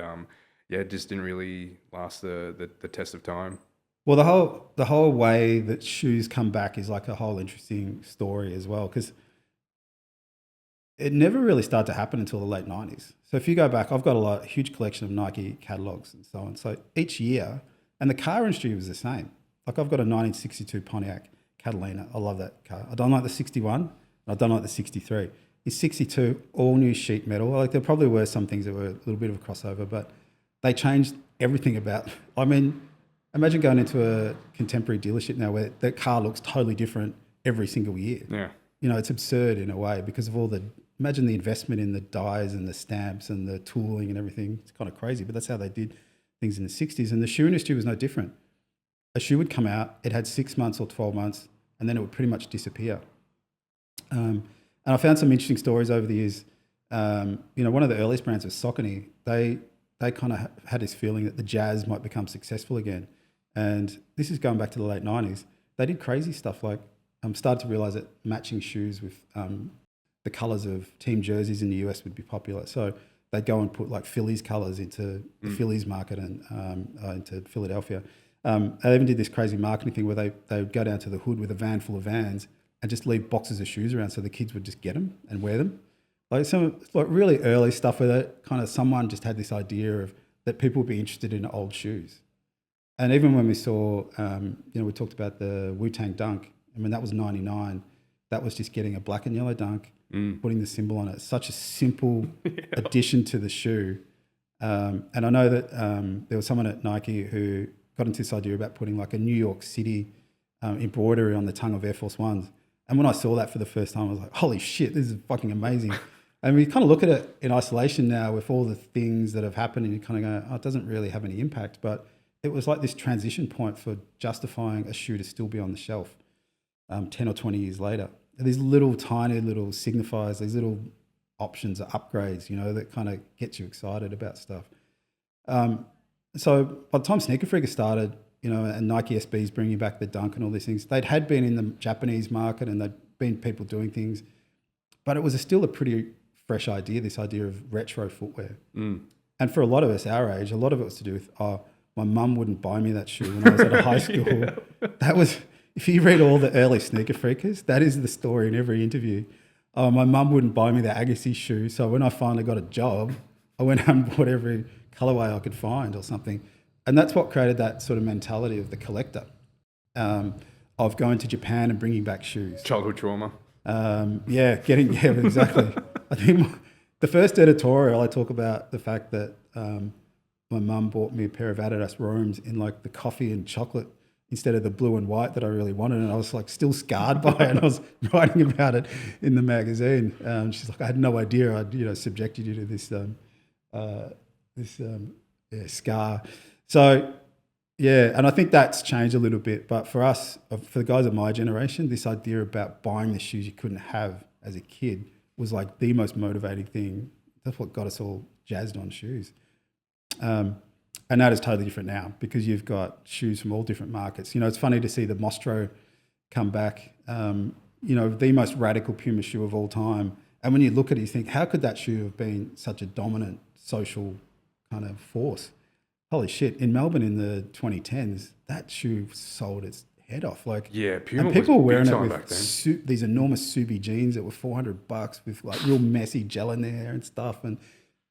it just didn't really last the test of time. Well, the whole way that shoes come back is like a whole interesting story as well, because it never really started to happen until the late 90s. So if you go back, I've got a huge collection of Nike catalogs and so on. So each year, and the car industry was the same. Like I've got a 1962 Pontiac Catalina. I love that car. I don't like the 61, and I don't like the 63. The 62, all new sheet metal. Like there probably were some things that were a little bit of a crossover, but they changed everything about. I mean, imagine going into a contemporary dealership now where that car looks totally different every single year. Yeah. You know, it's absurd in a way because of all the, imagine the investment in the dyes and the stamps and the tooling and everything. It's kind of crazy, but that's how they did things in the 60s. And the shoe industry was no different. A shoe would come out, it had 6 months or 12 months, and then it would pretty much disappear. And I found some interesting stories over the years. You know, one of the earliest brands was Saucony. They kind of had this feeling that the Jazz might become successful again. And this is going back to the late 90s. They did crazy stuff like started to realize that matching shoes with the colors of team jerseys in the US would be popular. So they'd go and put like Phillies colors into the Phillies market and into Philadelphia. They even did this crazy marketing thing where they would go down to the hood with a van full of Vans and just leave boxes of shoes around so the kids would just get them and wear them. Like some like really early stuff where that kind of someone just had this idea of that people would be interested in old shoes. And even when we saw, you know, we talked about the Wu-Tang Dunk. I mean, that was 99. That was just getting a black and yellow dunk, putting the symbol on it. Such a simple addition to the shoe. And I know that there was someone at Nike who got into this idea about putting like a New York City embroidery on the tongue of Air Force Ones. And when I saw that for the first time, I was like, holy shit, this is fucking amazing. And we kind of look at it in isolation now with all the things that have happened and you kind of go, oh, it doesn't really have any impact. But it was like this transition point for justifying a shoe to still be on the shelf 10 or 20 years later. And these little tiny little signifiers, these little options or upgrades, you know, that kind of get you excited about stuff. So by the time Sneaker Freaker started, you know, and Nike SB's bringing back the Dunk and all these things, had been in the Japanese market and there'd been people doing things, but it was still a pretty fresh idea, this idea of retro footwear. And for a lot of us our age, a lot of it was to do with, my mum wouldn't buy me that shoe when I was at high school. That was, if you read all the early Sneaker Freakers, that is the story in every interview. My mum wouldn't buy me the Agassi shoe, so when I finally got a job, I went out and bought every colorway I could find or something. And that's what created that sort of mentality of the collector, of going to Japan and bringing back shoes. Childhood trauma. Exactly. I think the first editorial, I talk about the fact that my mum bought me a pair of Adidas Roams in like the coffee and chocolate instead of the blue and white that I really wanted. And I was like still scarred by it. And I was writing about it in the magazine. She's like, I had no idea I'd, you know, subjected you to this Yeah, Scar. So, yeah, and I think that's changed a little bit. But for us, for the guys of my generation, this idea about buying the shoes you couldn't have as a kid was like the most motivating thing. That's what got us all jazzed on shoes. And that is totally different now because you've got shoes from all different markets. You know, it's funny to see the Mostro come back, you know, the most radical Puma shoe of all time. And when you look at it, you think, how could that shoe have been such a dominant social kind of force? Holy shit. In Melbourne in the 2010s, that shoe sold its head off. Like, Yeah, Puma and people were was wearing big it time with back then. these enormous Subi jeans that were $400 with like real messy gel in there and stuff. And,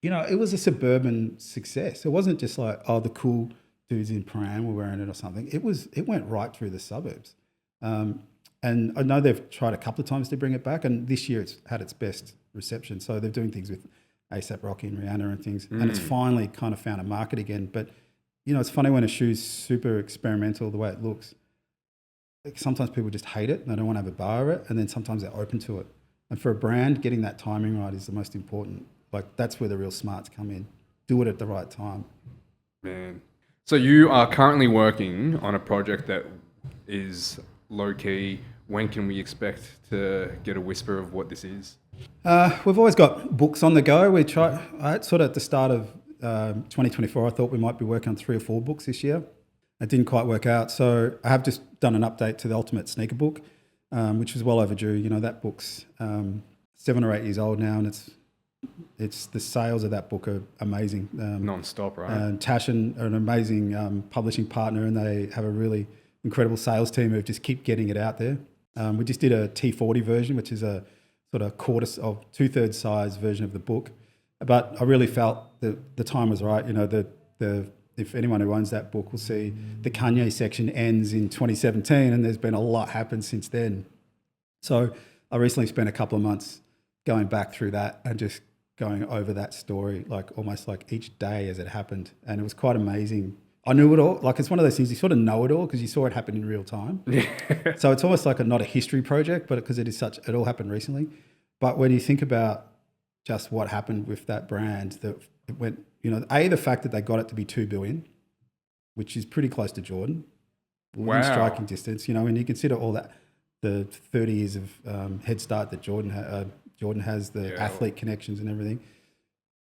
you know, it was a suburban success. It wasn't just like, oh, the cool dudes in Paran were wearing it or something. It went right through the suburbs. And I know they've tried a couple of times to bring it back, and this year it's had its best reception. So they're doing things with A$AP Rocky and Rihanna and things, and it's finally kind of found a market again. But, you know, it's funny when a shoe's super experimental, the way it looks. Like sometimes people just hate it and they don't want to have a bar of it, and then sometimes they're open to it. And for a brand, getting that timing right is the most important. Like, that's where the real smarts come in. Do it at the right time. Man. So you are currently working on a project that is low key. When can we expect to get a whisper of what this is? We've always got books on the go. Sort of at the start of 2024, I thought we might be working on 3 or 4 books this year. It didn't quite work out. So I have just done an update to the Ultimate Sneaker book, which was well overdue. You know, that book's 7 or 8 years old now, and it's the sales of that book are amazing. Non-stop, right? And Tashin are an amazing publishing partner, and they have a really incredible sales team who just keep getting it out there. We just did a T40 version, which is a sort of two-thirds size version of the book. But I really felt that the time was right. You know, if anyone who owns that book will see the Kanye section ends in 2017, and there's been a lot happened since then. So I recently spent a couple of months going back through that and just going over that story, like almost like each day as it happened. And it was quite amazing. I knew it all. Like, it's one of those things you sort of know it all because you saw it happen in real time. So it's almost like not a history project, but because it all happened recently. But when you think about just what happened with that brand, that it went, you know, the fact that they got it to be 2 billion, which is pretty close to Jordan. Within striking distance, you know, and you consider all that, the 30 years of head start that Jordan has, the athlete connections and everything.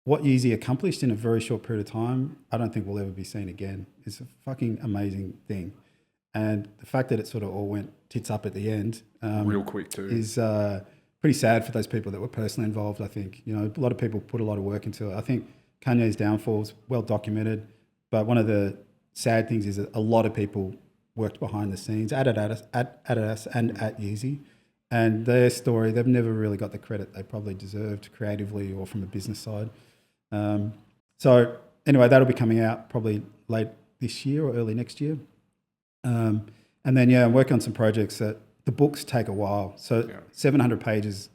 What Yeezy accomplished in a very short period of time, I don't think will ever be seen again. It's a fucking amazing thing. And the fact that it sort of all went tits up at the end real quick too is pretty sad for those people that were personally involved, I think. You know, a lot of people put a lot of work into it. I think Kanye's downfall is well documented, but one of the sad things is that a lot of people worked behind the scenes at Adidas and at Yeezy. And their story, they've never really got the credit they probably deserved creatively or from a business side. So anyway, that'll be coming out probably late this year or early next year. And then, I'm working on some projects that the books take a while. So 700 pages,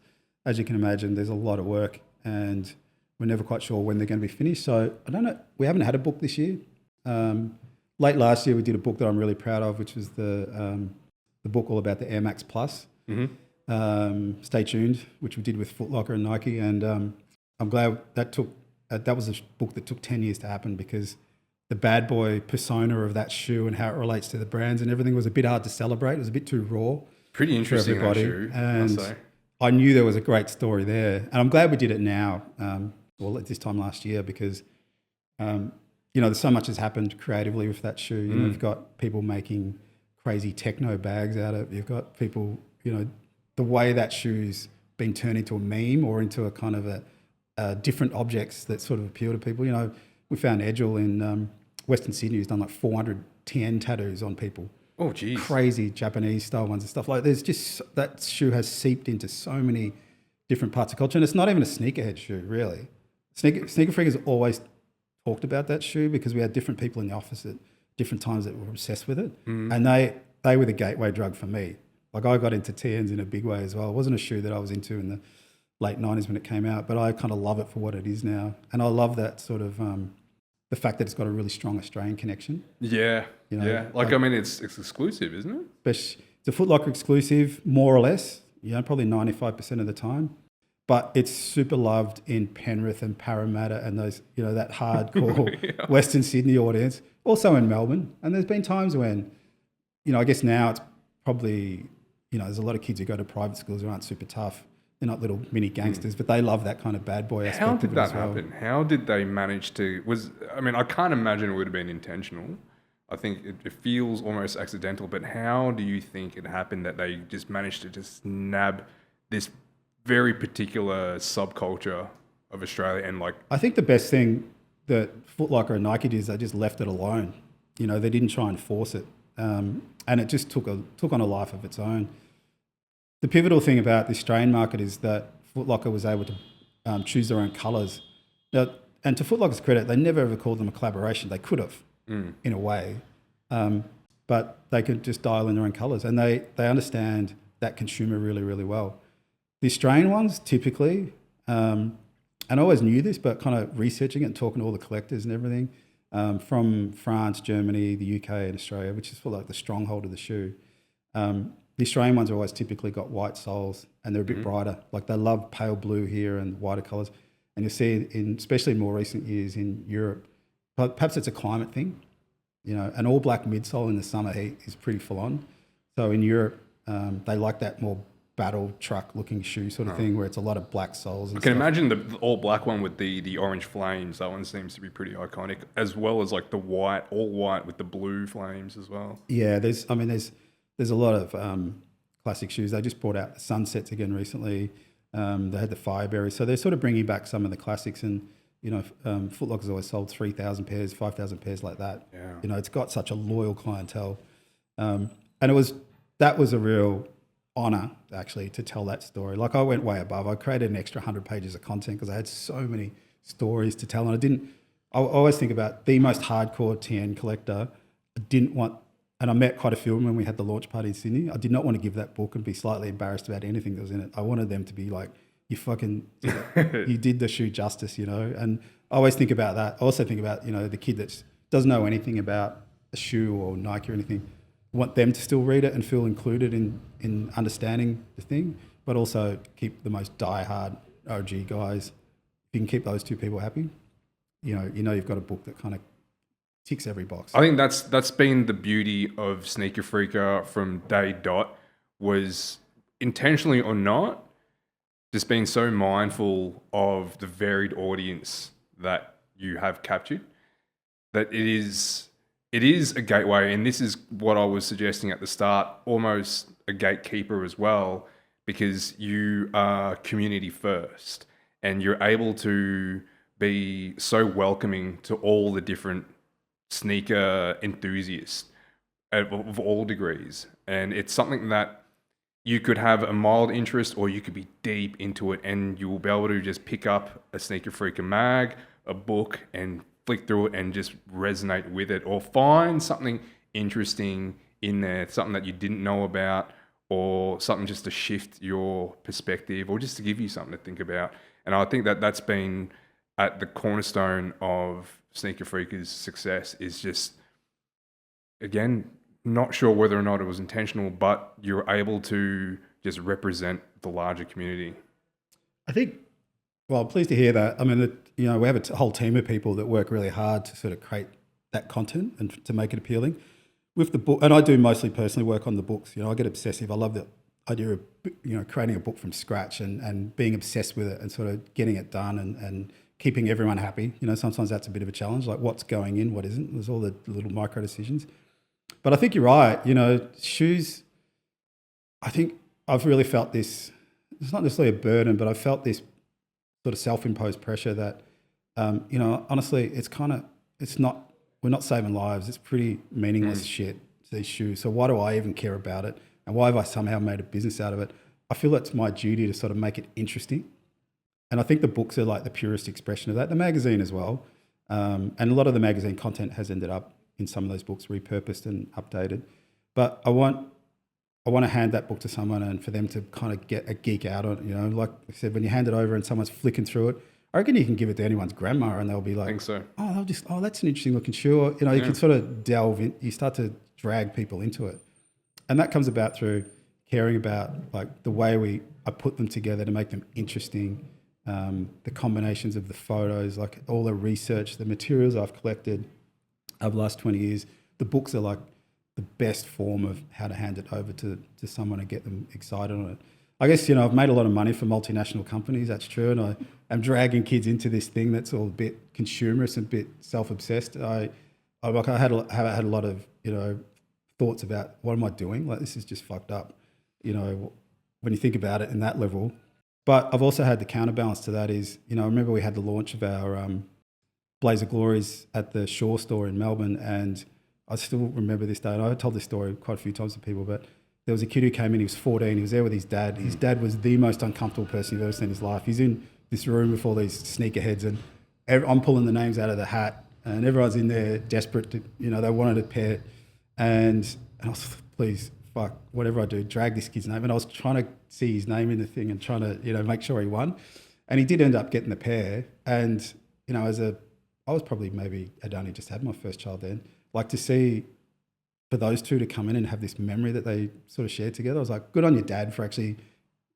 as you can imagine, there's a lot of work, and we're never quite sure when they're going to be finished. So I don't know. We haven't had a book this year. Late last year, we did a book that I'm really proud of, which was the book all about the Air Max Plus. Mm-hmm. Stay tuned, which we did with Foot Locker and Nike. And I'm glad that was a book that took 10 years to happen, because the bad boy persona of that shoe and how it relates to the brands and everything was a bit hard to celebrate. It was a bit too raw. Pretty interesting, for everybody. That shoe, and I knew there was a great story there. And I'm glad we did it now, at this time last year, because, there's so much has happened creatively with that shoe. You know, you've got people making crazy techno bags out of it. You've got people, the way that shoe's been turned into a meme or into a kind of a different objects that sort of appeal to people. You know, we found Edgel in Western Sydney who's done like 400 TN tattoos on people. Oh, geez. Crazy Japanese style ones and stuff like that. There's just, that shoe has seeped into so many different parts of culture. And it's not even a sneakerhead shoe, really. Sneaker Freak has always talked about that shoe because we had different people in the office at different times that were obsessed with it. And they were the gateway drug for me. Like, I got into TNs in a big way as well. It wasn't a shoe that I was into in the late 90s when it came out, but I kind of love it for what it is now. And I love that sort of the fact that it's got a really strong Australian connection. Yeah, I mean, it's exclusive, isn't it? It's a Foot Locker exclusive, more or less, probably 95% of the time. but it's super loved in Penrith and Parramatta and those, that hardcore Western Sydney audience. Also in Melbourne. And there's been times when, I guess now it's probably, there's a lot of kids who go to private schools who aren't super tough. They're not little mini gangsters, but they love that kind of bad boy aspect. How did of it that as well. happen? How did they manage to? I can't imagine it would have been intentional. I think it feels almost accidental. But how do you think it happened that they just managed to just nab this very particular subculture of Australia and I think the best thing that Foot Locker and Nike did is they just left it alone. They didn't try and force it, and it just took on a life of its own. The pivotal thing about the Australian market is that Foot Locker was able to choose their own colours. Now, and to Foot Locker's credit, they never ever called them a collaboration. They could have, in a way, but they could just dial in their own colours, and they understand that consumer really, really well. The Australian ones typically, and I always knew this, but kind of researching it and talking to all the collectors and everything, from France, Germany, the UK and Australia, which is for like the stronghold of the shoe. The Australian ones are always typically got white soles and they're a bit brighter. Like they love pale blue here and whiter colours. And you'll see especially in more recent years in Europe, perhaps it's a climate thing, an all black midsole in the summer heat is pretty full on. So in Europe, they like that more battle truck looking shoe sort of thing where it's a lot of black soles. And I can imagine the all black one with the orange flames. That one seems to be pretty iconic, as well as like the white, all white with the blue flames as well. Yeah, there's a lot of classic shoes. They just brought out the Sunsets again recently. They had the Fireberries. So they're sort of bringing back some of the classics. And, Foot Locker's always sold 3,000 pairs, 5,000 pairs like that. Yeah. It's got such a loyal clientele. And that was a real honour, actually, to tell that story. Like I went way above. I created an extra 100 pages of content because I had so many stories to tell. And I always think about the most hardcore TN collector. I didn't want, and I met quite a few of them when we had the launch party in Sydney. I did not want to give that book and be slightly embarrassed about anything that was in it. I wanted them to be like, you fucking, you did the shoe justice, And I always think about that. I also think about, the kid that doesn't know anything about a shoe or Nike or anything. I want them to still read it and feel included in understanding the thing, but also keep the most diehard OG guys. If you can keep those two people happy, you've got a book that kind of ticks every box. I think that's been the beauty of Sneaker Freaker from day dot, was intentionally or not, just being so mindful of the varied audience that you have captured, that it is a gateway. And this is what I was suggesting at the start, almost a gatekeeper as well, because you are community first and you're able to be so welcoming to all the different sneaker enthusiasts of all degrees. And it's something that you could have a mild interest or you could be deep into it, and you will be able to just pick up a Sneaker Freaker mag, a book, and flick through it and just resonate with it, or find something interesting in there, something that you didn't know about, or something just to shift your perspective, or just to give you something to think about. And I think that that's been at the cornerstone of Sneaker Freaker's success, is just, again, not sure whether or not it was intentional, but you're able to just represent the larger community. I think, well, I'm pleased to hear that. I mean, we have a whole team of people that work really hard to sort of create that content and to make it appealing. With the book, and I do mostly personally work on the books. I get obsessive. I love the idea of, creating a book from scratch and being obsessed with it and sort of getting it done and keeping everyone happy. Sometimes that's a bit of a challenge, like what's going in, what isn't. There's all the little micro decisions. But I think you're right. Shoes, I think I've really felt this, it's not necessarily a burden, but I've felt this sort of self-imposed pressure that, honestly, we're not saving lives. It's pretty meaningless shit, these shoes. So why do I even care about it? And why have I somehow made a business out of it? I feel it's my duty to sort of make it interesting. And I think the books are like the purest expression of that. The magazine as well. And a lot of the magazine content has ended up in some of those books repurposed and updated. But I want to hand that book to someone and for them to kind of get a geek out on it. Like I said, when you hand it over and someone's flicking through it, I reckon you can give it to anyone's grandma and they'll be like, I think so. That's an interesting looking shoe. You can sort of delve in, you start to drag people into it. And that comes about through caring about like the way I put them together to make them interesting, the combinations of the photos, like all the research, the materials I've collected over the last 20 years. The books are like the best form of how to hand it over to someone and get them excited on it. I guess, you know, I've made a lot of money for multinational companies, that's true, and I'm dragging kids into this thing that's all a bit consumerist and a bit self-obsessed. I had a lot of, you know, thoughts about what am I doing? Like, this is just fucked up, you know, when you think about it in that level. But I've also had the counterbalance to that is, you know, I remember we had the launch of our Blazer Glories at the Shaw store in Melbourne, and I still remember this day, and I've told this story quite a few times to people, but there was a kid who came in, he was 14, he was there with his dad. His dad was the most uncomfortable person you've ever seen in his life. He's in this room with all these sneakerheads, and I'm pulling the names out of the hat, and everyone's in there desperate to, you know, they wanted a pair. And I was, please, fuck, whatever I do, drag this kid's name. And I was trying to see his name in the thing and trying to, you know, make sure he won. And he did end up getting the pair. And, you know, I was probably I'd only just had my first child then. Like, to see for those two to come in and have this memory that they sort of shared together, I was like, good on your dad for actually,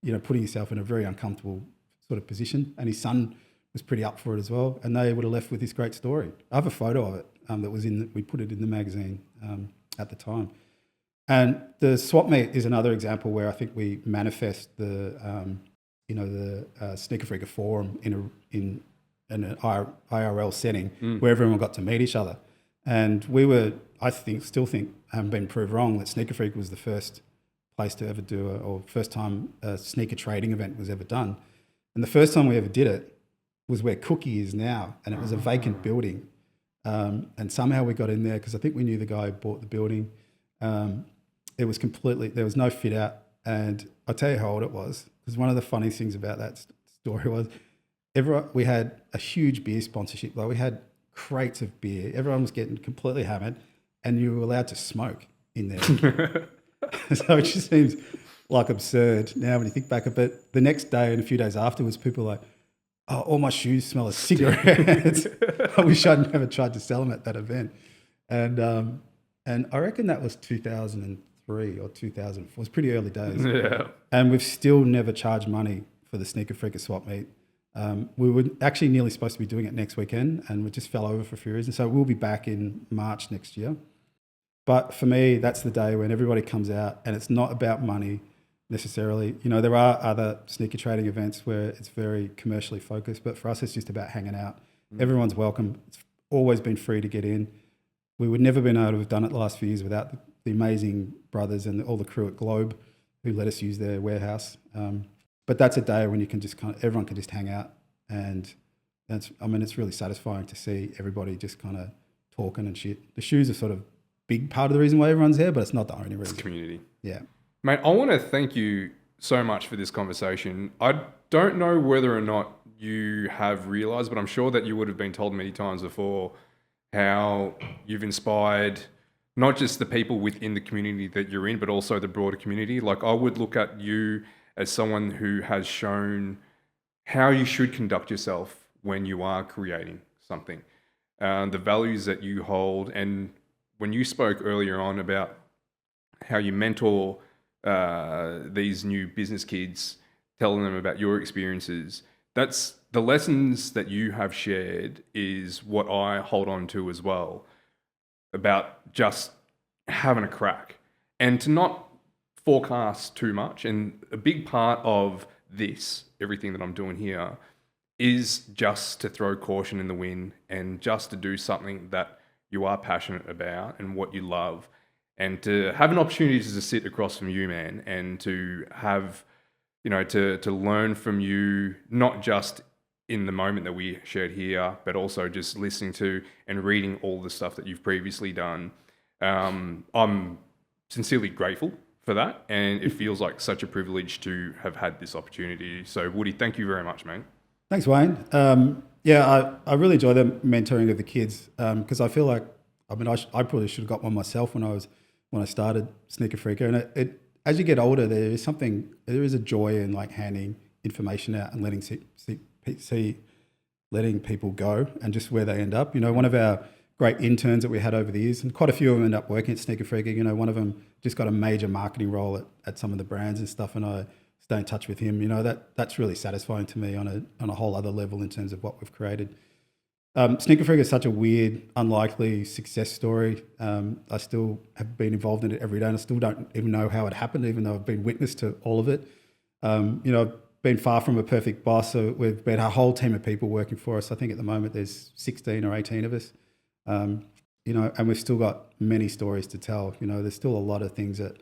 you know, putting yourself in a very uncomfortable sort of position. And his son was pretty up for it as well. And they would have left with this great story. I have a photo of it that was we put it in the magazine at the time. And the swap meet is another example where I think we manifest the, you know, the Sneaker Freaker forum in an IRL setting where everyone got to meet each other. And we were, still think, haven't been proved wrong, that Sneaker Freak was the first place to ever do or first time a sneaker trading event was ever done. And the first time we ever did it was where Cookie is now, and it was a vacant building. And somehow we got in there because I think we knew the guy who bought the building. It was there was no fit out. And I'll tell you how old it was, because one of the funny things about that story was we had a huge beer sponsorship. Like, we had crates of beer. Everyone was getting completely hammered, and you were allowed to smoke in there. So it just seems like absurd now when you think back. But the next day and a few days afterwards, people were like, oh, all my shoes smell of cigarettes. I wish I'd never tried to sell them at that event. And I reckon that was 2003 or 2004. It was pretty early days. Yeah. And we've still never charged money for the Sneaker Freaker swap meet. We were actually nearly supposed to be doing it next weekend, and we just fell over for a few reasons. So we'll be back in March next year. But for me, that's the day when everybody comes out, and it's not about money necessarily. You know, there are other sneaker trading events where it's very commercially focused, but for us, it's just about hanging out. Everyone's welcome. It's always been free to get in. We would never been able to have done it the last few years without the amazing brothers and all the crew at Globe who let us use their warehouse. But that's a day when you can just everyone can just hang out, and it's really satisfying to see everybody just kind of talking and shit. The shoes are sort of big part of the reason why everyone's there, but it's not the only reason. It's community. Yeah. Mate, I want to thank you so much for this conversation. I don't know whether or not you have realised, but I'm sure that you would have been told many times before how you've inspired not just the people within the community that you're in, but also the broader community. Like, I would look at you as someone who has shown how you should conduct yourself when you are creating something, the values that you hold. And when you spoke earlier on about how you mentor these new business kids, telling them about your experiences, that's the lessons that you have shared is what I hold on to as well, about just having a crack and to not forecast too much. And a big part of this, everything that I'm doing here, is just to throw caution in the wind and just to do something that you are passionate about and what you love, and to have an opportunity to sit across from you, man, and to have, you know, to learn from you, not just in the moment that we shared here, but also just listening to and reading all the stuff that you've previously done. I'm sincerely grateful for that, and it feels like such a privilege to have had this opportunity. So, Woody, thank you very much, mate. Thanks, Wayne. I really enjoy the mentoring of the kids because I feel like, I probably should have got one myself when I started Sneaker Freaker. And it as you get older, there is a joy in like handing information out and letting people go and just where they end up. You know, one of our great interns that we had over the years, and quite a few of them end up working at Sneaker Freaker. You know, one of them just got a major marketing role at some of the brands and stuff, and I stay in touch with him. You know, that's really satisfying to me on a whole other level in terms of what we've created. Sneaker Freaker is such a weird, unlikely success story. I still have been involved in it every day, and I still don't even know how it happened, even though I've been witness to all of it. You know, I've been far from a perfect boss. So we've been a whole team of people working for us. I think at the moment there's 16 or 18 of us. You know, and we've still got many stories to tell. You know, there's still a lot of things that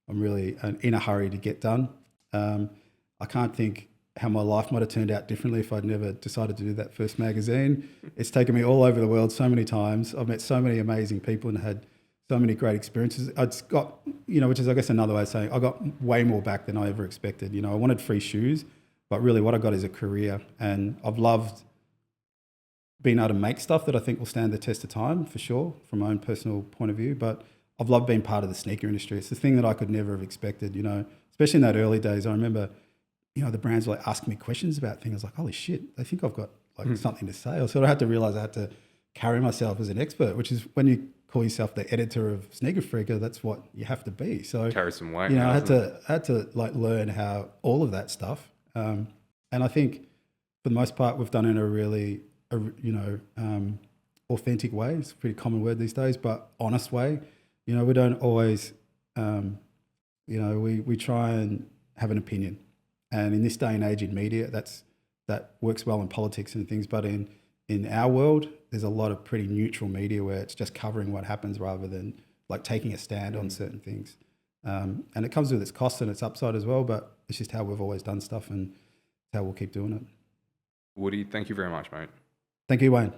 I'm really in a hurry to get done. I can't think how my life might have turned out differently if I'd never decided to do that first magazine. It's taken me all over the world so many times. I've met so many amazing people and had so many great experiences. I've got, you know, which is, I guess, another way of saying I got way more back than I ever expected. You know, I wanted free shoes, but really what I got is a career, and I've loved being able to make stuff that I think will stand the test of time, for sure, from my own personal point of view. But I've loved being part of the sneaker industry. It's the thing that I could never have expected, you know, especially in that early days. I remember, you know, the brands were like asking me questions about things. I was like, holy shit, they think I've got like something to say. I sort of had to realize I had to carry myself as an expert, which is when you call yourself the editor of Sneaker Freaker, that's what you have to be. So Carry some weight. You know, I had to like learn how all of that stuff. And I think for the most part, we've done it in a really, authentic way. It's a pretty common word these days, but honest way. You know, we don't always, we try and have an opinion. And in this day and age in media, that works well in politics and things. But in our world, there's a lot of pretty neutral media where it's just covering what happens rather than like taking a stand on certain things. And it comes with its costs and its upside as well, but it's just how we've always done stuff and how we'll keep doing it. Woody, thank you very much, mate. Thank you, Wayne.